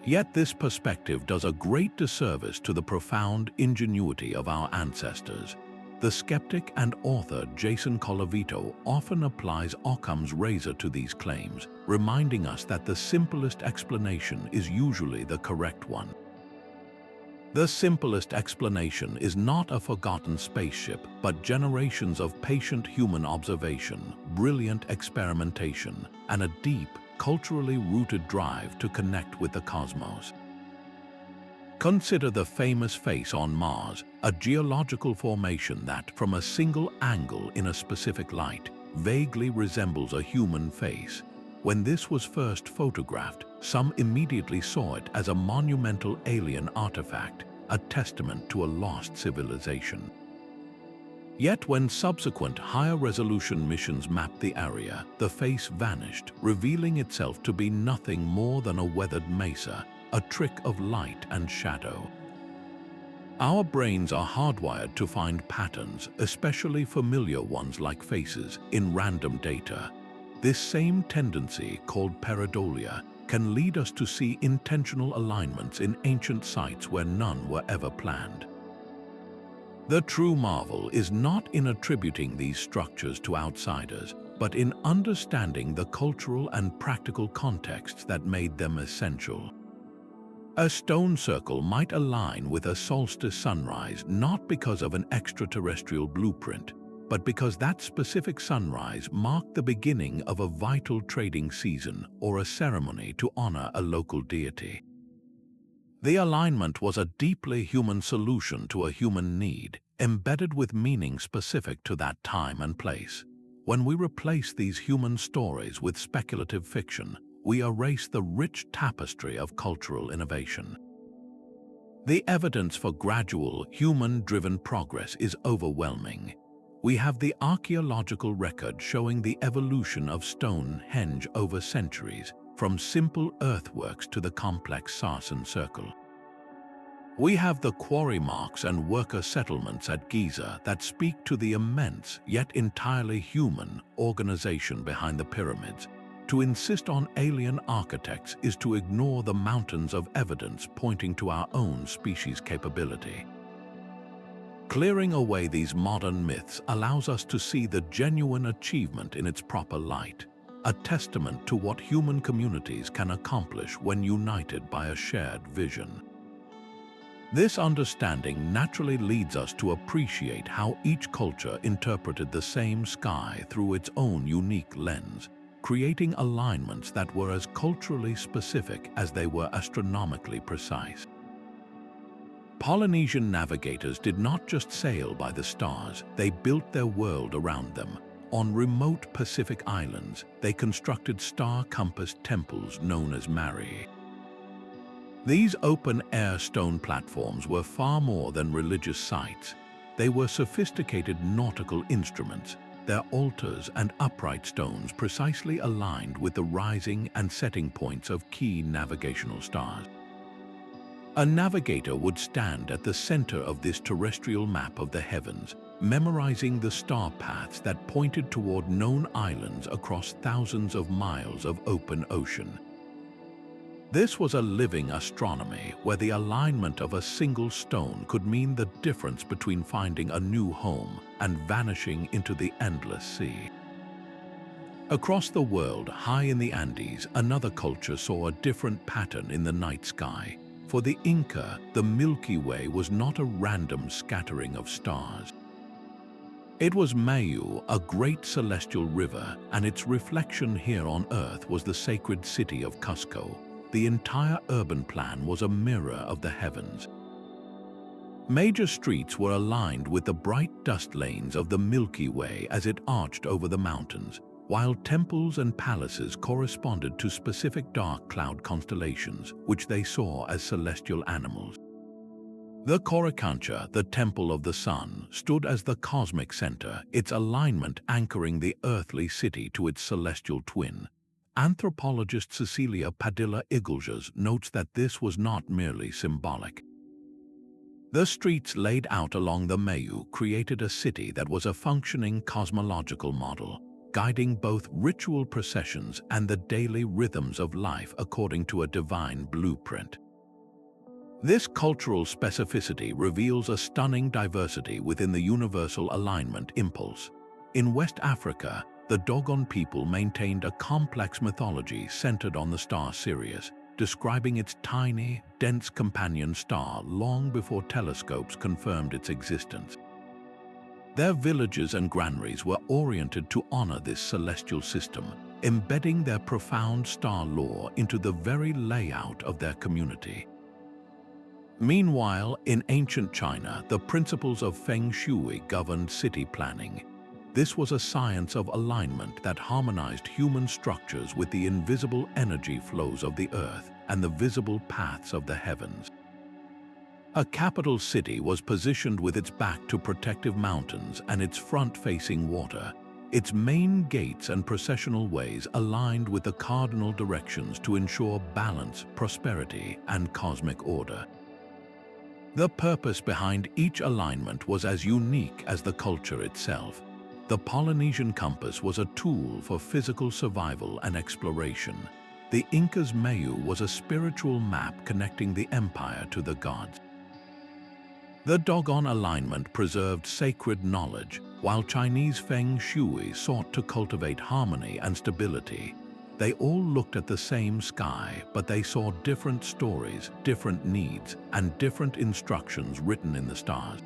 Yet this perspective does a great disservice to the profound ingenuity of our ancestors. The skeptic and author Jason Colavito often applies Occam's razor to these claims, reminding us that the simplest explanation is usually the correct one. The simplest explanation is not a forgotten spaceship, but generations of patient human observation, brilliant experimentation, and a deep, culturally rooted drive to connect with the cosmos. Consider the famous face on Mars, a geological formation that, from a single angle in a specific light, vaguely resembles a human face. When this was first photographed, some immediately saw it as a monumental alien artifact, a testament to a lost civilization. Yet when subsequent higher-resolution missions mapped the area, the face vanished, revealing itself to be nothing more than a weathered mesa, a trick of light and shadow. Our brains are hardwired to find patterns, especially familiar ones like faces, in random data. This same tendency, called pareidolia, can lead us to see intentional alignments in ancient sites where none were ever planned. The true marvel is not in attributing these structures to outsiders, but in understanding the cultural and practical contexts that made them essential. A stone circle might align with a solstice sunrise not because of an extraterrestrial blueprint, but because that specific sunrise marked the beginning of a vital trading season or a ceremony to honor a local deity. The alignment was a deeply human solution to a human need, embedded with meaning specific to that time and place. When we replace these human stories with speculative fiction, we erase the rich tapestry of cultural innovation. The evidence for gradual, human-driven progress is overwhelming. We have the archaeological record showing the evolution of Stonehenge over centuries, from simple earthworks to the complex sarsen circle. We have the quarry marks and worker settlements at Giza that speak to the immense, yet entirely human, organization behind the pyramids. To insist on alien architects is to ignore the mountains of evidence pointing to our own species' capability. Clearing away these modern myths allows us to see the genuine achievement in its proper light, a testament to what human communities can accomplish when united by a shared vision. This understanding naturally leads us to appreciate how each culture interpreted the same sky through its own unique lens, creating alignments that were as culturally specific as they were astronomically precise. Polynesian navigators did not just sail by the stars, they built their world around them. On remote Pacific islands, they constructed star-compassed temples known as mari. These open-air stone platforms were far more than religious sites. They were sophisticated nautical instruments, their altars and upright stones precisely aligned with the rising and setting points of key navigational stars. A navigator would stand at the center of this terrestrial map of the heavens, memorizing the star paths that pointed toward known islands across thousands of miles of open ocean. This was a living astronomy where the alignment of a single stone could mean the difference between finding a new home and vanishing into the endless sea. Across the world, high in the Andes, another culture saw a different pattern in the night sky. For the Inca, the Milky Way was not a random scattering of stars. It was Mayu, a great celestial river, and its reflection here on Earth was the sacred city of Cusco. The entire urban plan was a mirror of the heavens. Major streets were aligned with the bright dust lanes of the Milky Way as it arched over the mountains, while temples and palaces corresponded to specific dark cloud constellations, which they saw as celestial animals. The Coricancha, the temple of the sun, stood as the cosmic center, its alignment anchoring the earthly city to its celestial twin. Anthropologist Cecilia Padilla Iglesias notes that this was not merely symbolic. The streets laid out along the Mayu created a city that was a functioning cosmological model, guiding both ritual processions and the daily rhythms of life according to a divine blueprint. This cultural specificity reveals a stunning diversity within the universal alignment impulse. In West Africa, the Dogon people maintained a complex mythology centered on the star Sirius, describing its tiny, dense companion star long before telescopes confirmed its existence. Their villages and granaries were oriented to honor this celestial system, embedding their profound star lore into the very layout of their community. Meanwhile, in ancient China, the principles of Feng Shui governed city planning. This was a science of alignment that harmonized human structures with the invisible energy flows of the earth and the visible paths of the heavens. A capital city was positioned with its back to protective mountains and its front facing water. Its main gates and processional ways aligned with the cardinal directions to ensure balance, prosperity, and cosmic order. The purpose behind each alignment was as unique as the culture itself. The Polynesian compass was a tool for physical survival and exploration. The Inca's Mayu was a spiritual map connecting the empire to the gods. The Dogon alignment preserved sacred knowledge, while Chinese Feng Shui sought to cultivate harmony and stability. They all looked at the same sky, but they saw different stories, different needs, and different instructions written in the stars.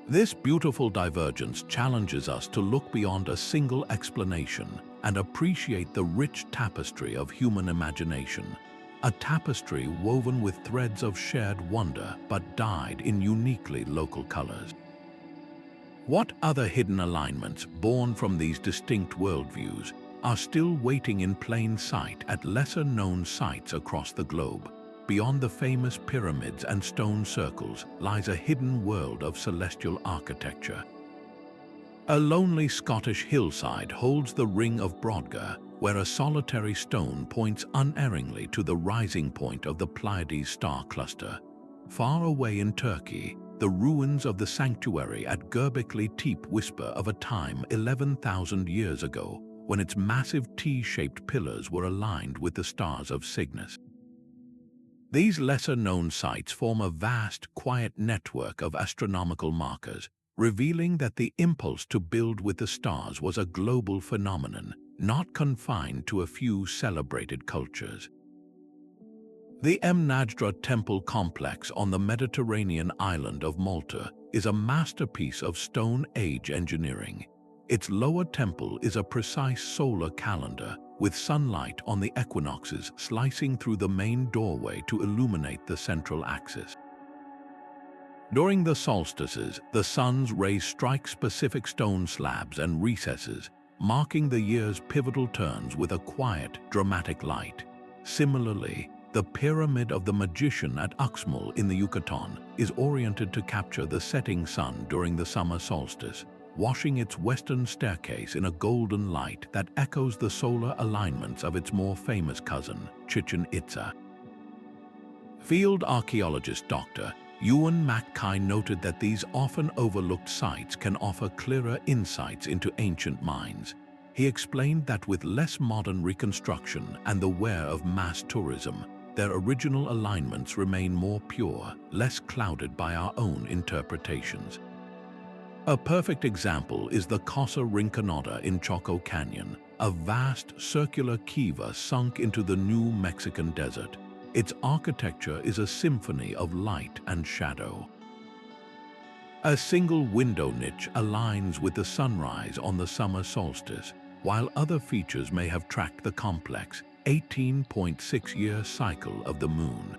This beautiful divergence challenges us to look beyond a single explanation and appreciate the rich tapestry of human imagination, a tapestry woven with threads of shared wonder but dyed in uniquely local colors. What other hidden alignments, born from these distinct worldviews, are still waiting in plain sight at lesser-known sites across the globe? Beyond the famous pyramids and stone circles lies a hidden world of celestial architecture. A lonely Scottish hillside holds the Ring of Brodgar, where a solitary stone points unerringly to the rising point of the Pleiades star cluster. Far away in Turkey, the ruins of the sanctuary at Göbekli Tepe whisper of a time 11,000 years ago, when its massive T-shaped pillars were aligned with the stars of Cygnus. These lesser-known sites form a vast, quiet network of astronomical markers, revealing that the impulse to build with the stars was a global phenomenon, not confined to a few celebrated cultures. The Mnajra temple complex on the Mediterranean island of Malta is a masterpiece of Stone Age engineering. Its lower temple is a precise solar calendar, with sunlight on the equinoxes slicing through the main doorway to illuminate the central axis. During the solstices, the sun's rays strike specific stone slabs and recesses, marking the year's pivotal turns with a quiet, dramatic light. Similarly, the Pyramid of the Magician at Uxmal in the Yucatan is oriented to capture the setting sun during the summer solstice, washing its western staircase in a golden light that echoes the solar alignments of its more famous cousin, Chichen Itza. Field archaeologist Dr. Ewan Mackay noted that these often overlooked sites can offer clearer insights into ancient mines. He explained that with less modern reconstruction and the wear of mass tourism, their original alignments remain more pure, less clouded by our own interpretations. A perfect example is the Cosa Rinconada in Choco Canyon, a vast circular kiva sunk into the New Mexican desert. Its architecture is a symphony of light and shadow. A single window niche aligns with the sunrise on the summer solstice, while other features may have tracked the complex 18.6-year cycle of the moon.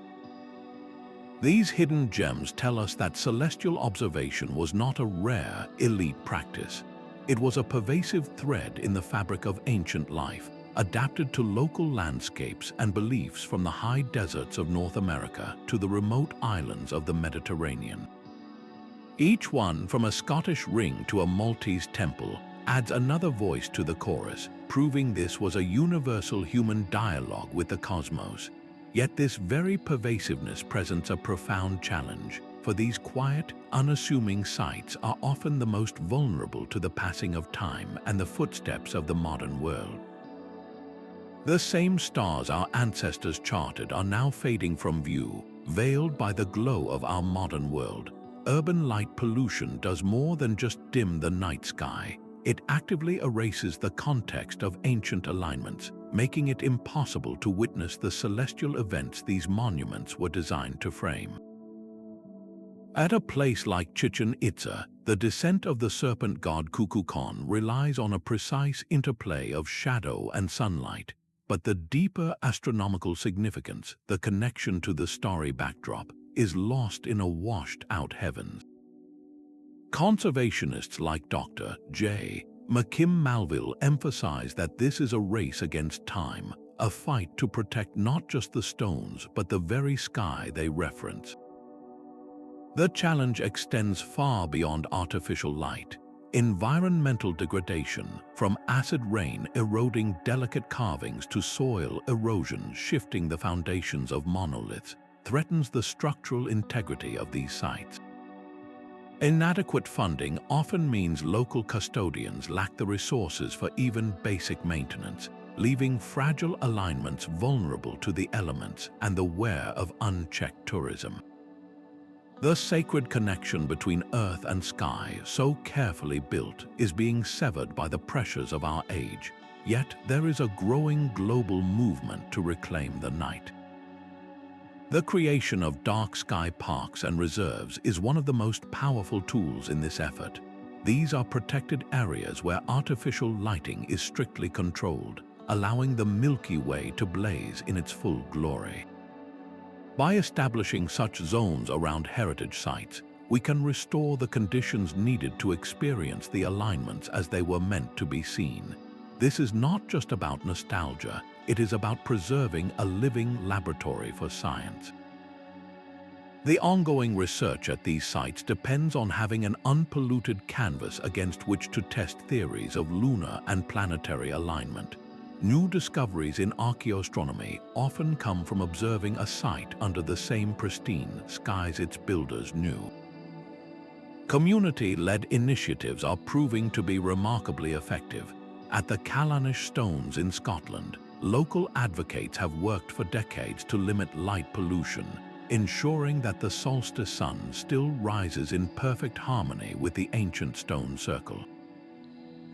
These hidden gems tell us that celestial observation was not a rare, elite practice. It was a pervasive thread in the fabric of ancient life, adapted to local landscapes and beliefs from the high deserts of North America to the remote islands of the Mediterranean. Each one, from a Scottish ring to a Maltese temple, adds another voice to the chorus, proving this was a universal human dialogue with the cosmos. Yet this very pervasiveness presents a profound challenge, for these quiet, unassuming sites are often the most vulnerable to the passing of time and the footsteps of the modern world. The same stars our ancestors charted are now fading from view, veiled by the glow of our modern world. Urban light pollution does more than just dim the night sky. It actively erases the context of ancient alignments, making it impossible to witness the celestial events these monuments were designed to frame. At a place like Chichen Itza, the descent of the serpent god Kukulkan relies on a precise interplay of shadow and sunlight, but the deeper astronomical significance, the connection to the starry backdrop, is lost in a washed-out heavens. Conservationists like Dr. J. McKim Malville emphasize that this is a race against time, a fight to protect not just the stones but the very sky they reference. The challenge extends far beyond artificial light. Environmental degradation, from acid rain eroding delicate carvings to soil erosion shifting the foundations of monoliths, threatens the structural integrity of these sites. Inadequate funding often means local custodians lack the resources for even basic maintenance, leaving fragile alignments vulnerable to the elements and the wear of unchecked tourism. The sacred connection between earth and sky, so carefully built, is being severed by the pressures of our age, yet there is a growing global movement to reclaim the night. The creation of dark sky parks and reserves is one of the most powerful tools in this effort. These are protected areas where artificial lighting is strictly controlled, allowing the Milky Way to blaze in its full glory. By establishing such zones around heritage sites, we can restore the conditions needed to experience the alignments as they were meant to be seen. This is not just about nostalgia, it is about preserving a living laboratory for science. The ongoing research at these sites depends on having an unpolluted canvas against which to test theories of lunar and planetary alignment. New discoveries in archaeoastronomy often come from observing a site under the same pristine skies its builders knew. Community-led initiatives are proving to be remarkably effective. At the Callanish Stones in Scotland, local advocates have worked for decades to limit light pollution, ensuring that the solstice sun still rises in perfect harmony with the ancient stone circle.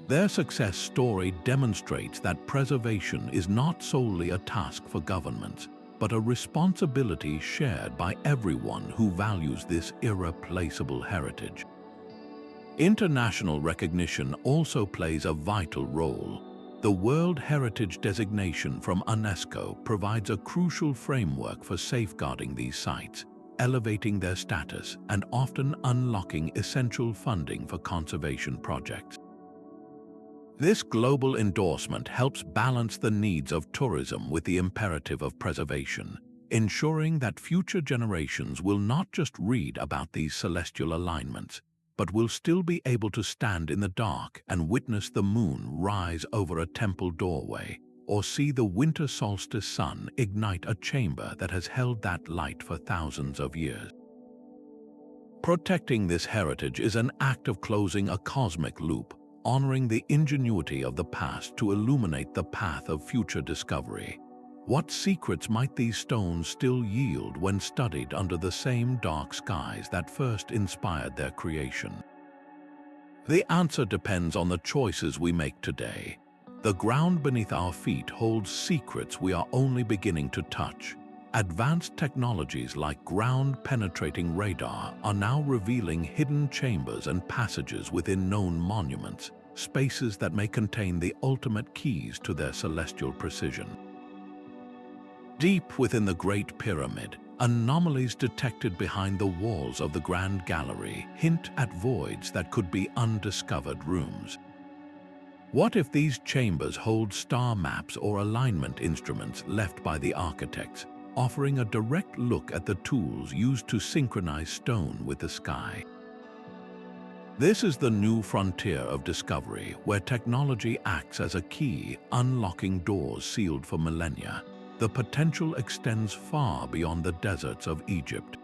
Their success story demonstrates that preservation is not solely a task for governments, but a responsibility shared by everyone who values this irreplaceable heritage. International recognition also plays a vital role. The World Heritage designation from UNESCO provides a crucial framework for safeguarding these sites, elevating their status and often unlocking essential funding for conservation projects. This global endorsement helps balance the needs of tourism with the imperative of preservation, ensuring that future generations will not just read about these celestial alignments, but will still be able to stand in the dark and witness the moon rise over a temple doorway, or see the winter solstice sun ignite a chamber that has held that light for thousands of years. Protecting this heritage is an act of closing a cosmic loop, honoring the ingenuity of the past to illuminate the path of future discovery. What secrets might these stones still yield when studied under the same dark skies that first inspired their creation? The answer depends on the choices we make today. The ground beneath our feet holds secrets we are only beginning to touch. Advanced technologies like ground-penetrating radar are now revealing hidden chambers and passages within known monuments, spaces that may contain the ultimate keys to their celestial precision. Deep within the Great Pyramid, anomalies detected behind the walls of the Grand Gallery hint at voids that could be undiscovered rooms. What if these chambers hold star maps or alignment instruments left by the architects, offering a direct look at the tools used to synchronize stone with the sky? This is the new frontier of discovery, where technology acts as a key, unlocking doors sealed for millennia. The potential extends far beyond the deserts of Egypt.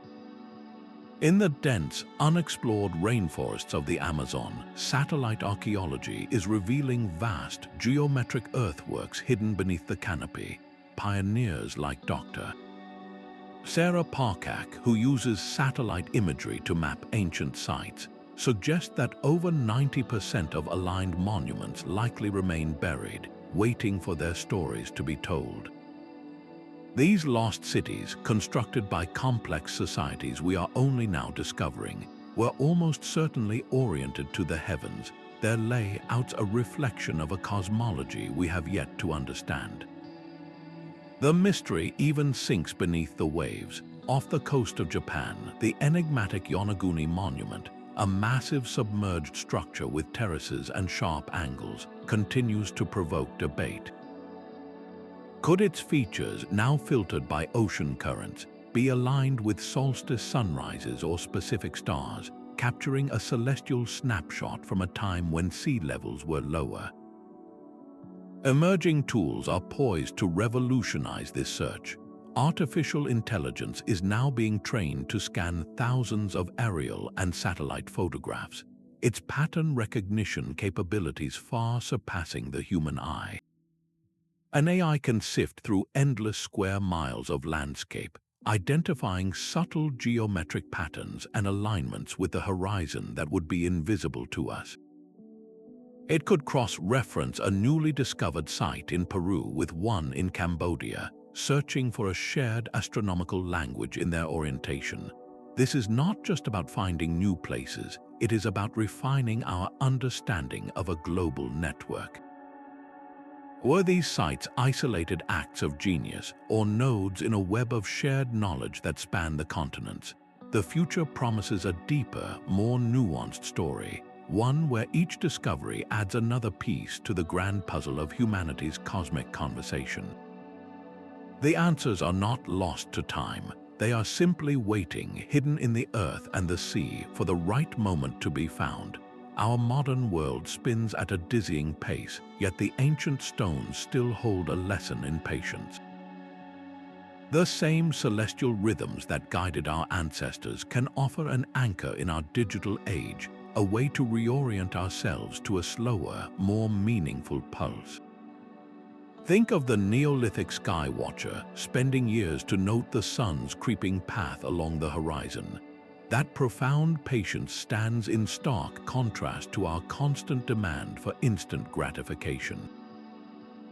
In the dense, unexplored rainforests of the Amazon, satellite archaeology is revealing vast, geometric earthworks hidden beneath the canopy. Pioneers like Dr. Sarah Parcak, who uses satellite imagery to map ancient sites, suggest that over 90% of aligned monuments likely remain buried, waiting for their stories to be told. These lost cities, constructed by complex societies we are only now discovering, were almost certainly oriented to the heavens, their layouts a reflection of a cosmology we have yet to understand. The mystery even sinks beneath the waves. Off the coast of Japan, the enigmatic Yonaguni Monument, a massive submerged structure with terraces and sharp angles, continues to provoke debate. Could its features, now filtered by ocean currents, be aligned with solstice sunrises or specific stars, capturing a celestial snapshot from a time when sea levels were lower? Emerging tools are poised to revolutionize this search. Artificial intelligence is now being trained to scan thousands of aerial and satellite photographs, its pattern recognition capabilities far surpassing the human eye. An AI can sift through endless square miles of landscape, identifying subtle geometric patterns and alignments with the horizon that would be invisible to us. It could cross-reference a newly discovered site in Peru with one in Cambodia, searching for a shared astronomical language in their orientation. This is not just about finding new places, it is about refining our understanding of a global network. Were these sites isolated acts of genius or nodes in a web of shared knowledge that span the continents? The future promises a deeper, more nuanced story, one where each discovery adds another piece to the grand puzzle of humanity's cosmic conversation. The answers are not lost to time. They are simply waiting, hidden in the earth and the sea, for the right moment to be found. Our modern world spins at a dizzying pace, yet the ancient stones still hold a lesson in patience. The same celestial rhythms that guided our ancestors can offer an anchor in our digital age, a way to reorient ourselves to a slower, more meaningful pulse. Think of the Neolithic sky watcher spending years to note the sun's creeping path along the horizon. That profound patience stands in stark contrast to our constant demand for instant gratification.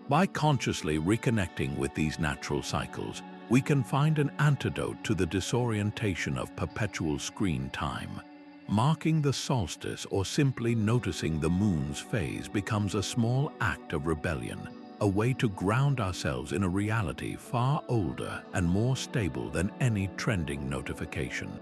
By consciously reconnecting with these natural cycles, we can find an antidote to the disorientation of perpetual screen time. Marking the solstice or simply noticing the moon's phase becomes a small act of rebellion, a way to ground ourselves in a reality far older and more stable than any trending notification.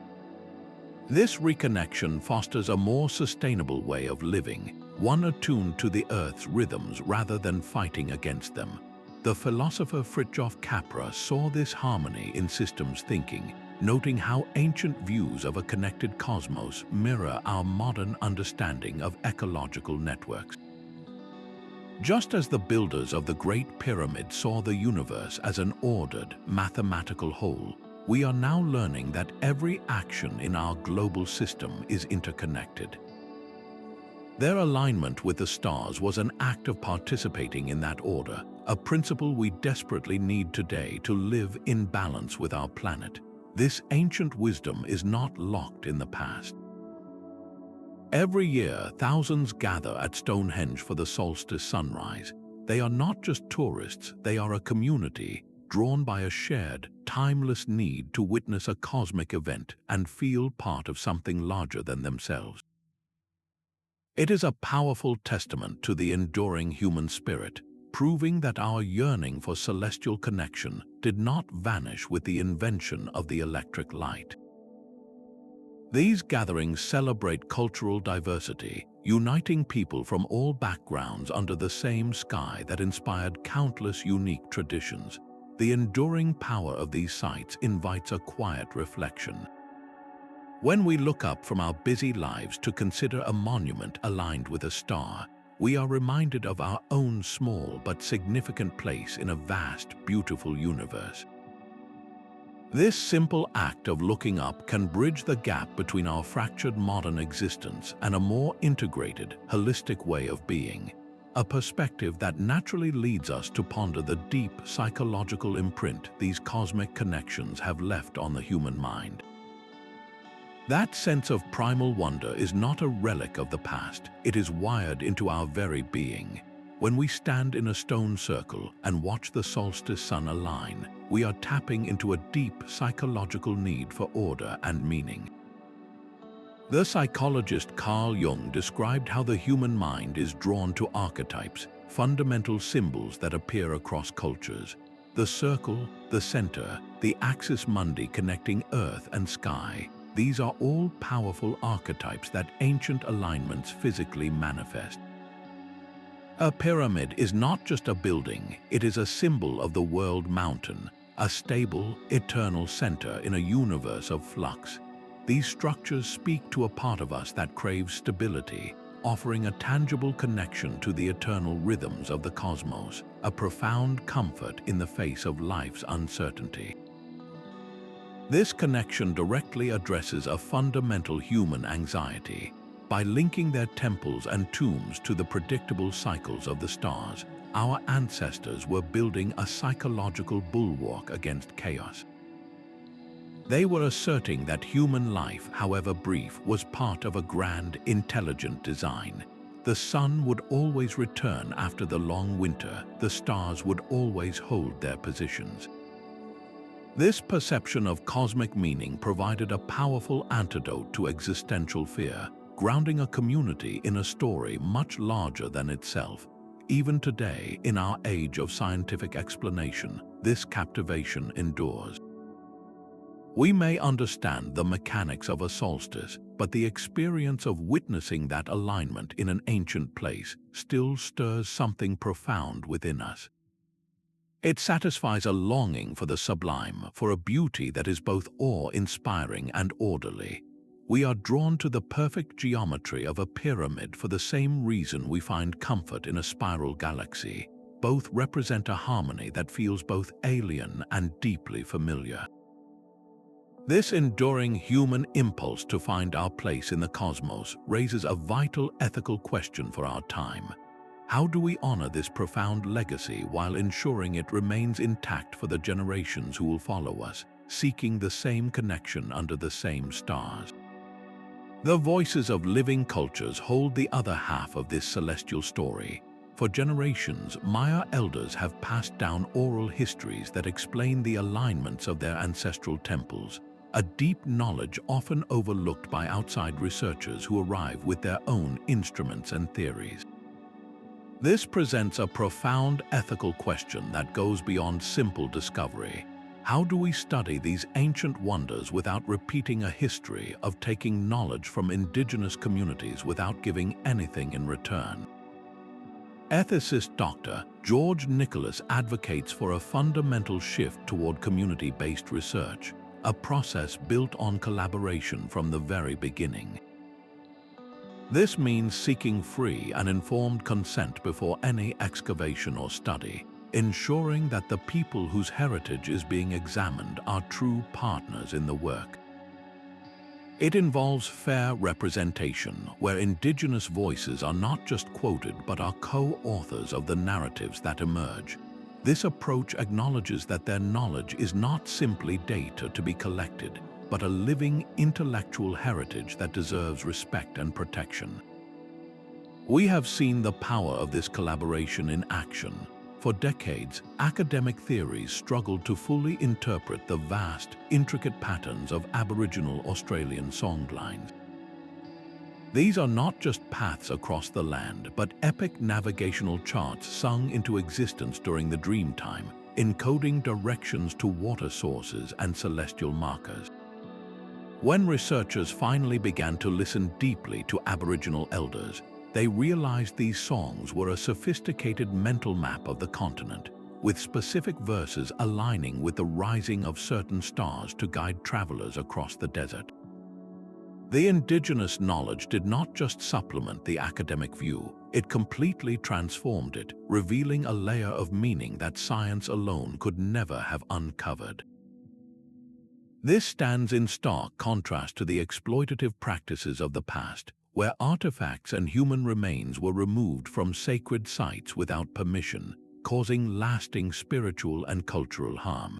This reconnection fosters a more sustainable way of living, one attuned to the Earth's rhythms rather than fighting against them. The philosopher Fritjof Capra saw this harmony in systems thinking, noting how ancient views of a connected cosmos mirror our modern understanding of ecological networks. Just as the builders of the Great Pyramid saw the universe as an ordered, mathematical whole, we are now learning that every action in our global system is interconnected. Their alignment with the stars was an act of participating in that order, a principle we desperately need today to live in balance with our planet. This ancient wisdom is not locked in the past. Every year, thousands gather at Stonehenge for the solstice sunrise. They are not just tourists, they are a community, drawn by a shared, timeless need to witness a cosmic event and feel part of something larger than themselves. It is a powerful testament to the enduring human spirit, proving that our yearning for celestial connection did not vanish with the invention of the electric light. These gatherings celebrate cultural diversity, uniting people from all backgrounds under the same sky that inspired countless unique traditions. The enduring power of these sites invites a quiet reflection. When we look up from our busy lives to consider a monument aligned with a star, we are reminded of our own small but significant place in a vast, beautiful universe. This simple act of looking up can bridge the gap between our fractured modern existence and a more integrated, holistic way of being, a perspective that naturally leads us to ponder the deep psychological imprint these cosmic connections have left on the human mind. That sense of primal wonder is not a relic of the past, it is wired into our very being. When we stand in a stone circle and watch the solstice sun align, we are tapping into a deep psychological need for order and meaning. The psychologist Carl Jung described how the human mind is drawn to archetypes, fundamental symbols that appear across cultures. The circle, the center, the axis mundi connecting earth and sky, these are all powerful archetypes that ancient alignments physically manifest. A pyramid is not just a building, it is a symbol of the world mountain, a stable, eternal center in a universe of flux. These structures speak to a part of us that craves stability, offering a tangible connection to the eternal rhythms of the cosmos, a profound comfort in the face of life's uncertainty. This connection directly addresses a fundamental human anxiety. By linking their temples and tombs to the predictable cycles of the stars, our ancestors were building a psychological bulwark against chaos. They were asserting that human life, however brief, was part of a grand, intelligent design. The sun would always return after the long winter, the stars would always hold their positions. This perception of cosmic meaning provided a powerful antidote to existential fear, grounding a community in a story much larger than itself. Even today, in our age of scientific explanation, this captivation endures. We may understand the mechanics of a solstice, but the experience of witnessing that alignment in an ancient place still stirs something profound within us. It satisfies a longing for the sublime, for a beauty that is both awe-inspiring and orderly. We are drawn to the perfect geometry of a pyramid for the same reason we find comfort in a spiral galaxy. Both represent a harmony that feels both alien and deeply familiar. This enduring human impulse to find our place in the cosmos raises a vital ethical question for our time. How do we honor this profound legacy while ensuring it remains intact for the generations who will follow us, seeking the same connection under the same stars? The voices of living cultures hold the other half of this celestial story. For generations, Maya elders have passed down oral histories that explain the alignments of their ancestral temples, a deep knowledge often overlooked by outside researchers who arrive with their own instruments and theories. This presents a profound ethical question that goes beyond simple discovery. How do we study these ancient wonders without repeating a history of taking knowledge from indigenous communities without giving anything in return? Ethicist Dr. George Nicholas advocates for a fundamental shift toward community-based research, a process built on collaboration from the very beginning. This means seeking free and informed consent before any excavation or study, ensuring that the people whose heritage is being examined are true partners in the work. It involves fair representation, where indigenous voices are not just quoted but are co-authors of the narratives that emerge. This approach acknowledges that their knowledge is not simply data to be collected, but a living intellectual heritage that deserves respect and protection. We have seen the power of this collaboration in action. For decades, academic theories struggled to fully interpret the vast, intricate patterns of Aboriginal Australian songlines. These are not just paths across the land, but epic navigational charts sung into existence during the Dreamtime, encoding directions to water sources and celestial markers. When researchers finally began to listen deeply to Aboriginal elders, they realized these songs were a sophisticated mental map of the continent, with specific verses aligning with the rising of certain stars to guide travelers across the desert. The indigenous knowledge did not just supplement the academic view, it completely transformed it, revealing a layer of meaning that science alone could never have uncovered. This stands in stark contrast to the exploitative practices of the past, where artifacts and human remains were removed from sacred sites without permission, causing lasting spiritual and cultural harm.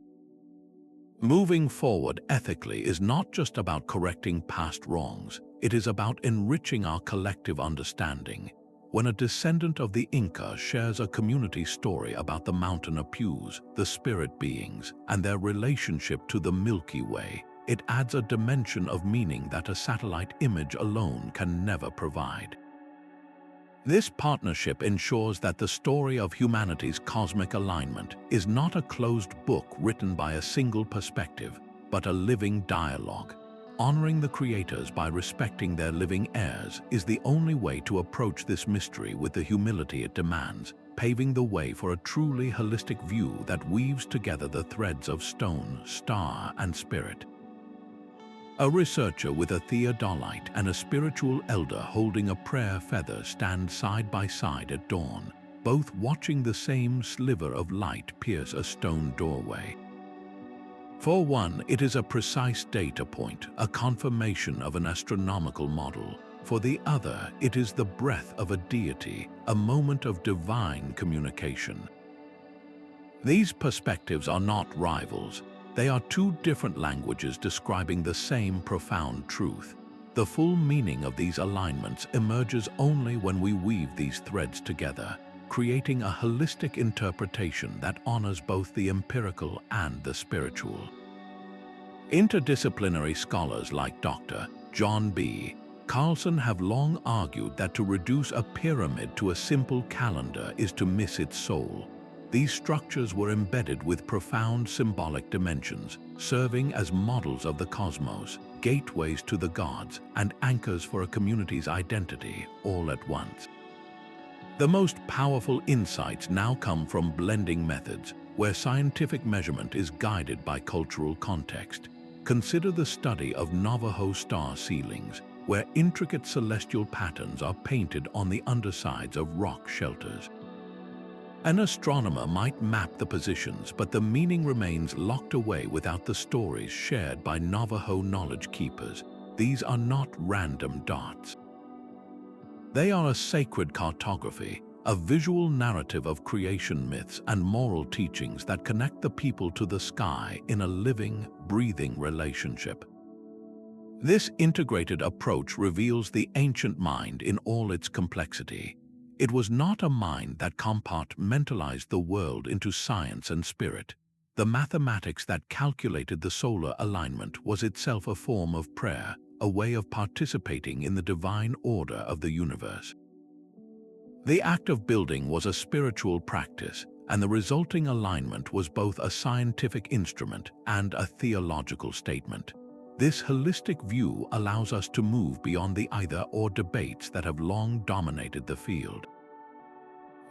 Moving forward ethically is not just about correcting past wrongs, it is about enriching our collective understanding. When a descendant of the Inca shares a community story about the mountain Apus, the spirit beings, and their relationship to the Milky Way, it adds a dimension of meaning that a satellite image alone can never provide. This partnership ensures that the story of humanity's cosmic alignment is not a closed book written by a single perspective, but a living dialogue. Honoring the creators by respecting their living heirs is the only way to approach this mystery with the humility it demands, paving the way for a truly holistic view that weaves together the threads of stone, star, and spirit. A researcher with a theodolite and a spiritual elder holding a prayer feather stand side by side at dawn, both watching the same sliver of light pierce a stone doorway. For one, it is a precise data point, a confirmation of an astronomical model. For the other, it is the breath of a deity, a moment of divine communication. These perspectives are not rivals. They are two different languages describing the same profound truth. The full meaning of these alignments emerges only when we weave these threads together, creating a holistic interpretation that honors both the empirical and the spiritual. Interdisciplinary scholars like Dr. John B. Carlson have long argued that to reduce a pyramid to a simple calendar is to miss its soul. These structures were embedded with profound symbolic dimensions, serving as models of the cosmos, gateways to the gods, and anchors for a community's identity all at once. The most powerful insights now come from blending methods, where scientific measurement is guided by cultural context. Consider the study of Navajo star ceilings, where intricate celestial patterns are painted on the undersides of rock shelters. An astronomer might map the positions, but the meaning remains locked away without the stories shared by Navajo knowledge keepers. These are not random dots. They are a sacred cartography, a visual narrative of creation myths and moral teachings that connect the people to the sky in a living, breathing relationship. This integrated approach reveals the ancient mind in all its complexity. It was not a mind that compartmentalized the world into science and spirit. The mathematics that calculated the solar alignment was itself a form of prayer, a way of participating in the divine order of the universe. The act of building was a spiritual practice, and the resulting alignment was both a scientific instrument and a theological statement. This holistic view allows us to move beyond the either-or debates that have long dominated the field.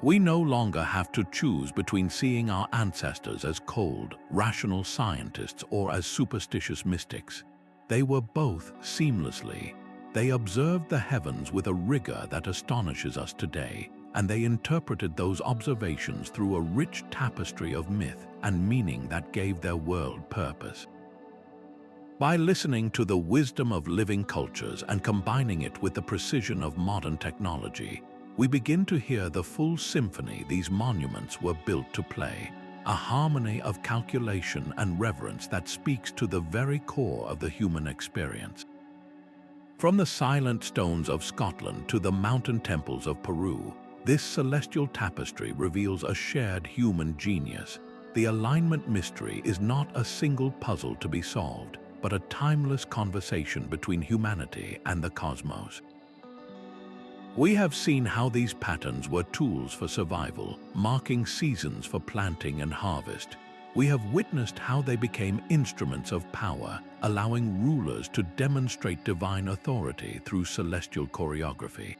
We no longer have to choose between seeing our ancestors as cold, rational scientists or as superstitious mystics. They were both seamlessly. They observed the heavens with a rigor that astonishes us today, and they interpreted those observations through a rich tapestry of myth and meaning that gave their world purpose. By listening to the wisdom of living cultures and combining it with the precision of modern technology, we begin to hear the full symphony these monuments were built to play, a harmony of calculation and reverence that speaks to the very core of the human experience. From the silent stones of Scotland to the mountain temples of Peru, this celestial tapestry reveals a shared human genius. The alignment mystery is not a single puzzle to be solved, but a timeless conversation between humanity and the cosmos. We have seen how these patterns were tools for survival, marking seasons for planting and harvest. We have witnessed how they became instruments of power, allowing rulers to demonstrate divine authority through celestial choreography.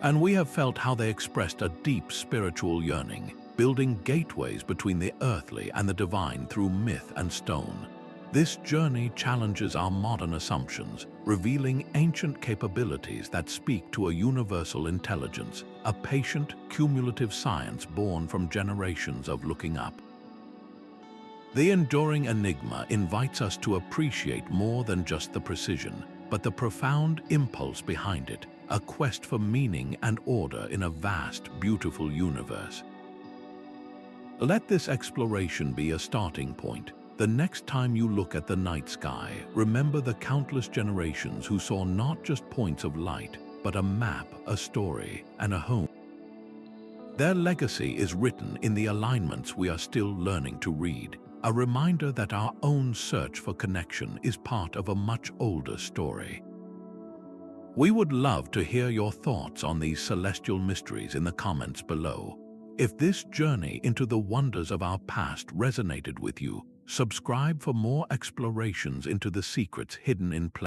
And we have felt how they expressed a deep spiritual yearning, building gateways between the earthly and the divine through myth and stone. This journey challenges our modern assumptions, revealing ancient capabilities that speak to a universal intelligence, a patient, cumulative science born from generations of looking up. The enduring enigma invites us to appreciate more than just the precision, but the profound impulse behind it, a quest for meaning and order in a vast, beautiful universe. Let this exploration be a starting point. The next time you look at the night sky, remember the countless generations who saw not just points of light, but a map, a story, and a home. Their legacy is written in the alignments we are still learning to read, a reminder that our own search for connection is part of a much older story. We would love to hear your thoughts on these celestial mysteries in the comments below. If this journey into the wonders of our past resonated with you, subscribe for more explorations into the secrets hidden in places.